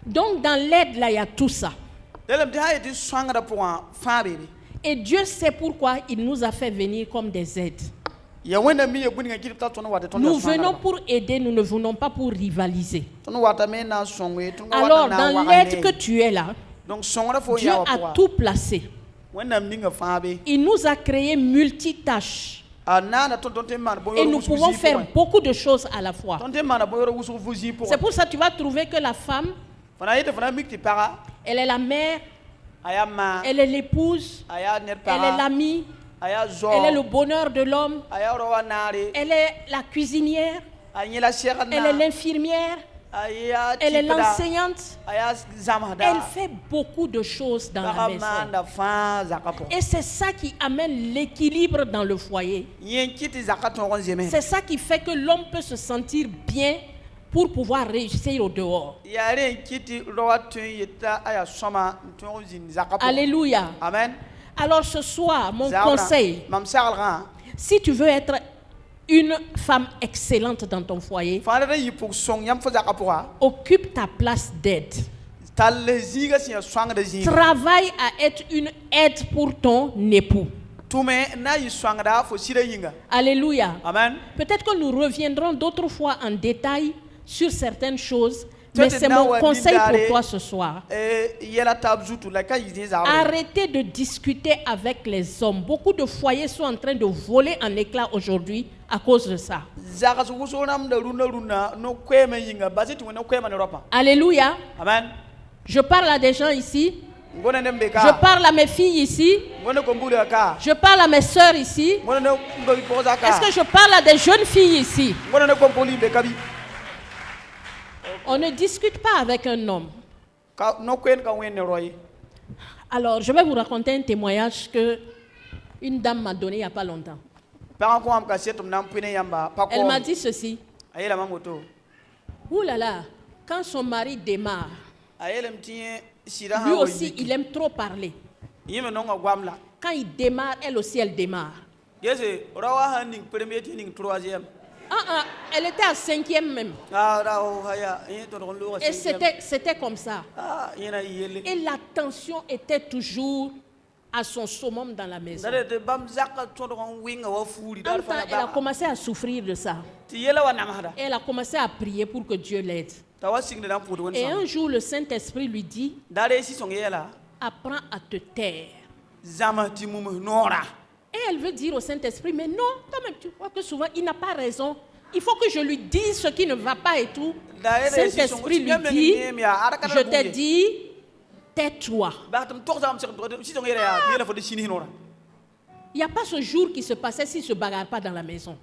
[SPEAKER 2] Donc dans l'aide, là, il y a tout ça. Et Dieu sait pourquoi il nous a fait venir comme des aides. Nous venons pour aider, nous ne venons pas pour rivaliser. Alors, dans l'aide que tu es là, Dieu a tout placé. Il nous a créé multitâches. Et nous pouvons faire beaucoup de choses à la fois. C'est pour ça que tu vas trouver que la femme, elle est la mère, elle est l'épouse, elle est l'amie, elle est le bonheur de l'homme, elle est la cuisinière, elle est l'infirmière, elle est l'enseignante. Elle fait beaucoup de choses dans la maison. Et c'est ça qui amène l'équilibre dans le foyer. C'est ça qui fait que l'homme peut se sentir bien pour pouvoir réussir au dehors. Alléluia.
[SPEAKER 1] Amen.
[SPEAKER 2] Alors ce soir, mon conseil, si tu veux être une femme excellente dans ton foyer, occupe ta place d'aide. Travaille à être une aide pour ton époux. Alléluia.
[SPEAKER 1] Amen.
[SPEAKER 2] Peut-être que nous reviendrons d'autres fois en détail sur certaines choses. Mais c'est mon conseil pour toi ce soir. Arrêtez de discuter avec les hommes. Beaucoup de foyers sont en train de voler en éclats aujourd'hui à cause de ça. Alléluia.
[SPEAKER 1] Amen.
[SPEAKER 2] Je parle à des gens ici. Je parle à mes filles ici. Je parle à mes sœurs ici. Est-ce que je parle à des jeunes filles ici? On ne discute pas avec un homme. Alors, je vais vous raconter un témoignage que une dame m'a donné il n'y a pas longtemps. Elle m'a dit ceci. Ouh là là, quand son mari démarre, lui aussi, il aime trop parler. Quand il démarre, elle aussi, elle démarre. Elle était à 5e même. Et c'était comme ça. Et la tension était toujours à son summum dans la maison. En même temps, elle a commencé à souffrir de ça. Et elle a commencé à prier pour que Dieu l'aide. Et un jour, le Saint-Esprit lui dit, apprends à te taire. Et elle veut dire au Saint-Esprit, mais non, toi-même, tu vois que souvent, il n'a pas raison. Il faut que je lui dise ce qui ne va pas et tout. Saint-Esprit lui dit, je t'ai dit, tais-toi. Il n'y a pas ce jour qui se passait s'il ne se bagarre pas dans la maison.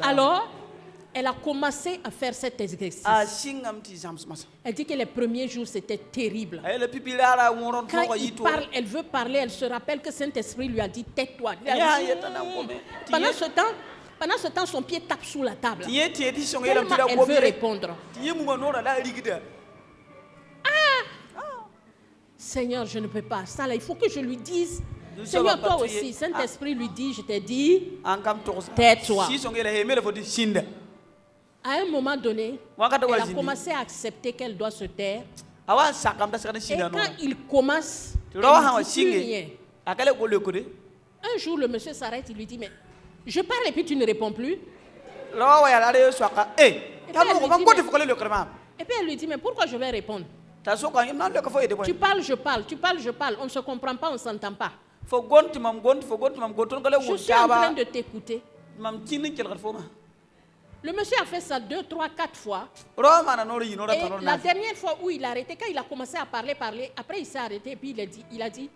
[SPEAKER 2] Alors, elle a commencé à faire cet exercice. Elle dit que les premiers jours, c'était terrible. Quand il parle, elle veut parler, elle se rappelle que Saint-Esprit lui a dit, tais-toi. Pendant ce temps, son pied tape sous la table. Tellement elle veut répondre. Seigneur, je ne peux pas. Ça, là, il faut que je lui dise. Seigneur, toi aussi, Saint-Esprit lui dit, je t'ai dit, tais-toi. À un moment donné, elle a commencé à accepter qu'elle doit se taire. Et quand il commence, elle ne dit plus rien. Un jour, le monsieur s'arrête, il lui dit, mais je parle et puis tu ne réponds plus. Et puis elle lui dit, mais pourquoi je vais répondre? Tu parles, je parle, tu parles, je parle. On ne se comprend pas, on ne s'entend pas. Je suis en train de t'écouter. Le monsieur a fait ça 2, 3, 4 fois. Et la dernière fois où il a arrêté, quand il a commencé à parler, après il s'est arrêté et puis il a dit,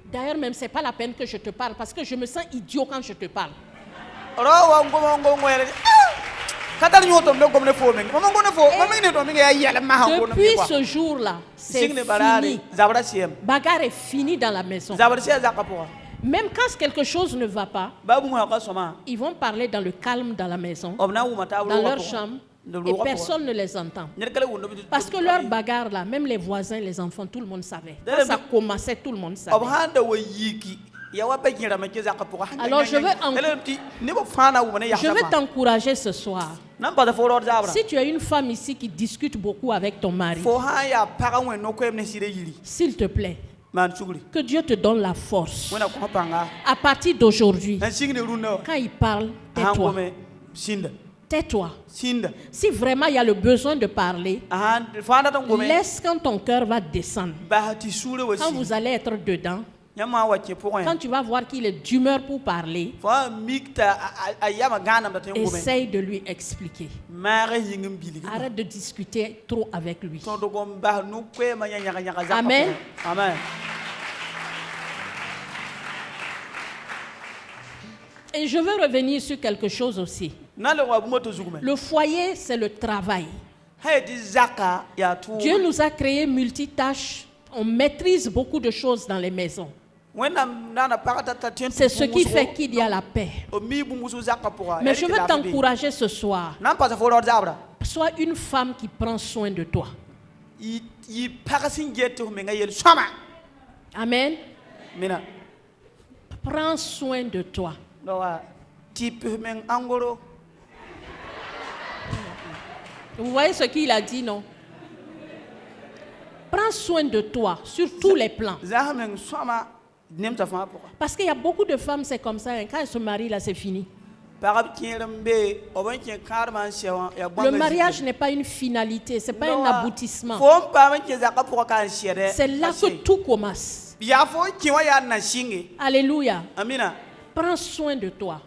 [SPEAKER 2] d'ailleurs même c'est pas la peine que je te parle parce que je me sens idiot quand je te parle. Depuis ce jour-là, c'est fini. Bagarre est finie dans la maison. Même quand quelque chose ne va pas, ils vont parler dans le calme dans la maison, dans leur chambre, et personne ne les entend. Parce que leur bagarre là, même les voisins, les enfants, tout le monde savait. Quand ça commençait, tout le monde savait. Alors je veux t'encourager ce soir. Si tu as une femme ici qui discute beaucoup avec ton mari, s'il te plaît, que Dieu te donne la force. À partir d'aujourd'hui, quand il parle, tais-toi. Tais-toi. Si vraiment il y a le besoin de parler, laisse quand ton cœur va descendre. Quand vous allez être dedans, quand tu vas voir qu'il est d'humeur pour parler, essaye de lui expliquer. Arrête de discuter trop avec lui. Amen.
[SPEAKER 1] Amen.
[SPEAKER 2] Et je veux revenir sur quelque chose aussi. Le foyer, c'est le travail. Dieu nous a créé multitâches. On maîtrise beaucoup de choses dans les maisons. C'est ce qui fait qu'il y a la paix. Mais je veux t'encourager ce soir. Sois une femme qui prend soin de toi. Amen. Prends soin de toi. Vous voyez ce qu'il a dit, non? Prends soin de toi sur tous les plans. Parce qu'il y a beaucoup de femmes, c'est comme ça. Quand elles se marient, là, c'est fini. Le mariage n'est pas une finalité, ce n'est pas un aboutissement. C'est là que tout commence. Alléluia. Prends soin de toi.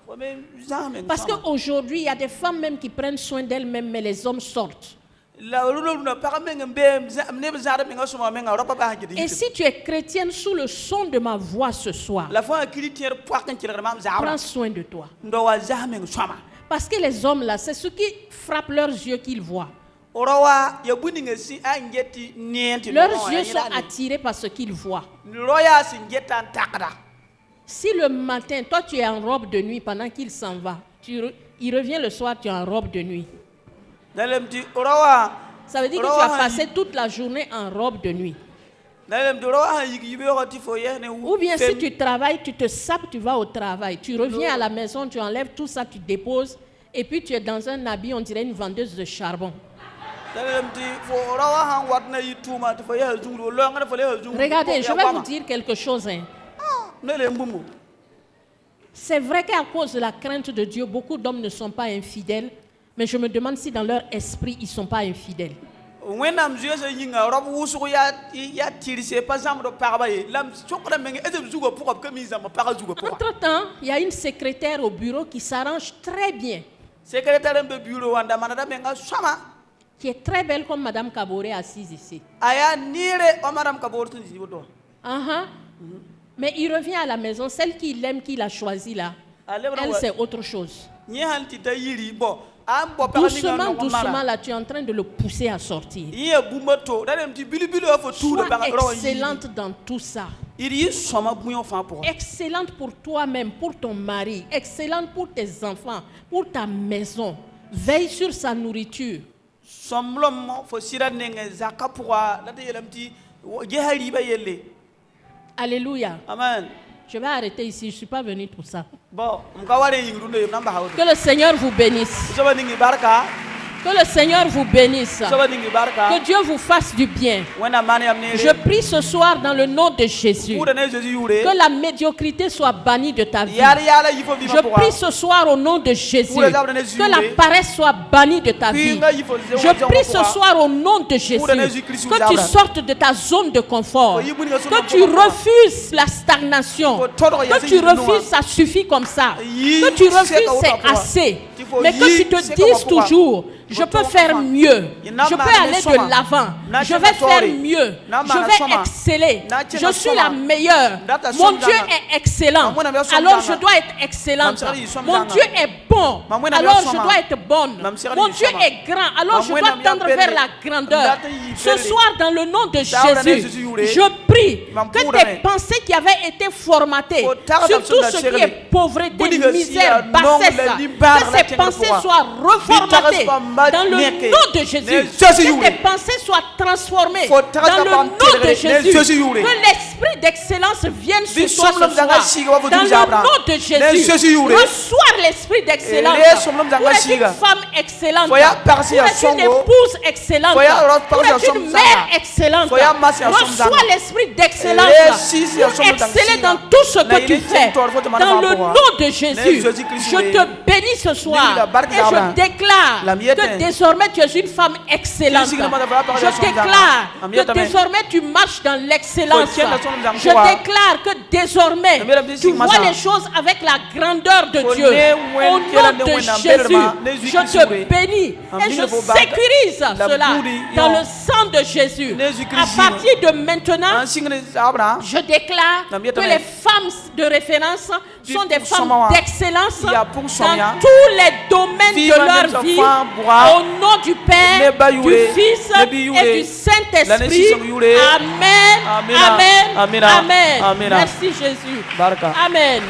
[SPEAKER 2] Parce qu'aujourd'hui, il y a des femmes même qui prennent soin d'elles-mêmes, mais les hommes sortent. Et si tu es chrétienne sous le son de ma voix ce soir, prends soin de toi. Parce que les hommes là, c'est ce qui frappe leurs yeux qu'ils voient. Leurs yeux sont attirés par ce qu'ils voient. Si le matin, toi tu es en robe de nuit pendant qu'il s'en va, il revient le soir, tu es en robe de nuit. Ça veut dire que tu as passé toute la journée en robe de nuit. Ou bien si tu travailles, tu te sapes, tu vas au travail. Tu reviens à la maison, tu enlèves tout ça, tu déposes. Et puis tu es dans un habit, on dirait une vendeuse de charbon. Regardez, je vais vous dire quelque chose. C'est vrai qu'à cause de la crainte de Dieu, beaucoup d'hommes ne sont pas infidèles. Mais je me demande si dans leur esprit, ils ne sont pas infidèles. Entre-temps, il y a une secrétaire au bureau qui s'arrange très bien. Qui est très belle comme Madame Kaboré assise ici. Mais il revient à la maison, celle qu'il aime, qu'il a choisie là. Elle, c'est autre chose. Doucement, doucement, là, tu es en train de le pousser à sortir. Sois excellente dans tout ça. Excellente pour toi-même, pour ton mari. Excellente pour tes enfants, pour ta maison. Veille sur sa nourriture. Alléluia.
[SPEAKER 1] Amen.
[SPEAKER 2] Je vais arrêter ici, je ne suis pas venu pour ça. Que le Seigneur vous bénisse. Que le Seigneur vous bénisse. Que Dieu vous fasse du bien. Je prie ce soir dans le nom de Jésus. Que la médiocrité soit bannie de ta vie. Je prie ce soir au nom de Jésus. Que la paresse soit bannie de ta vie. Je prie ce soir au nom de Jésus. Que tu sortes de ta zone de confort. Que tu refuses la stagnation. Que tu refuses ça suffit comme ça. Que tu refuses c'est assez. Mais que tu te dises toujours: Je peux faire mieux. Je peux aller de l'avant. Je vais faire mieux. Je vais exceller. Je suis la meilleure. Mon Dieu est excellent. Alors je dois être excellente. Mon Dieu est bon. Alors je dois être bonne. Mon Dieu est grand. Alors je dois tendre vers la grandeur. Ce soir, dans le nom de Jésus, je prie que tes pensées qui avaient été formatées sur tout ce qui est pauvreté, misère, bassesse, que ces pensées soient reformatées dans le nom de Jésus. Que tes pensées soient transformées dans le nom de Jésus. Que l'esprit d'excellence vienne sur toi ce soir. Dans le nom de Jésus. Reçois l'esprit d'excellence pour être une femme excellente, pour être une épouse excellente, pour être une mère excellente. Reçois l'esprit d'excellence pour exceller dans tout ce que tu fais. Dans le nom de Jésus, je te bénis ce soir et je déclare que désormais tu es une femme excellente. Je déclare que désormais tu marches dans l'excellence. Je déclare que désormais tu vois les choses avec la grandeur de Dieu. Au nom de Jésus, je te bénis et je sécurise cela dans le sang de Jésus. À partir de maintenant, je déclare que les femmes de référence sont des femmes d'excellence dans tous les domaines de leur vie. Au nom du Père, du Fils et du Saint-Esprit. Amen. Amen. Amen. Merci Jésus. Amen.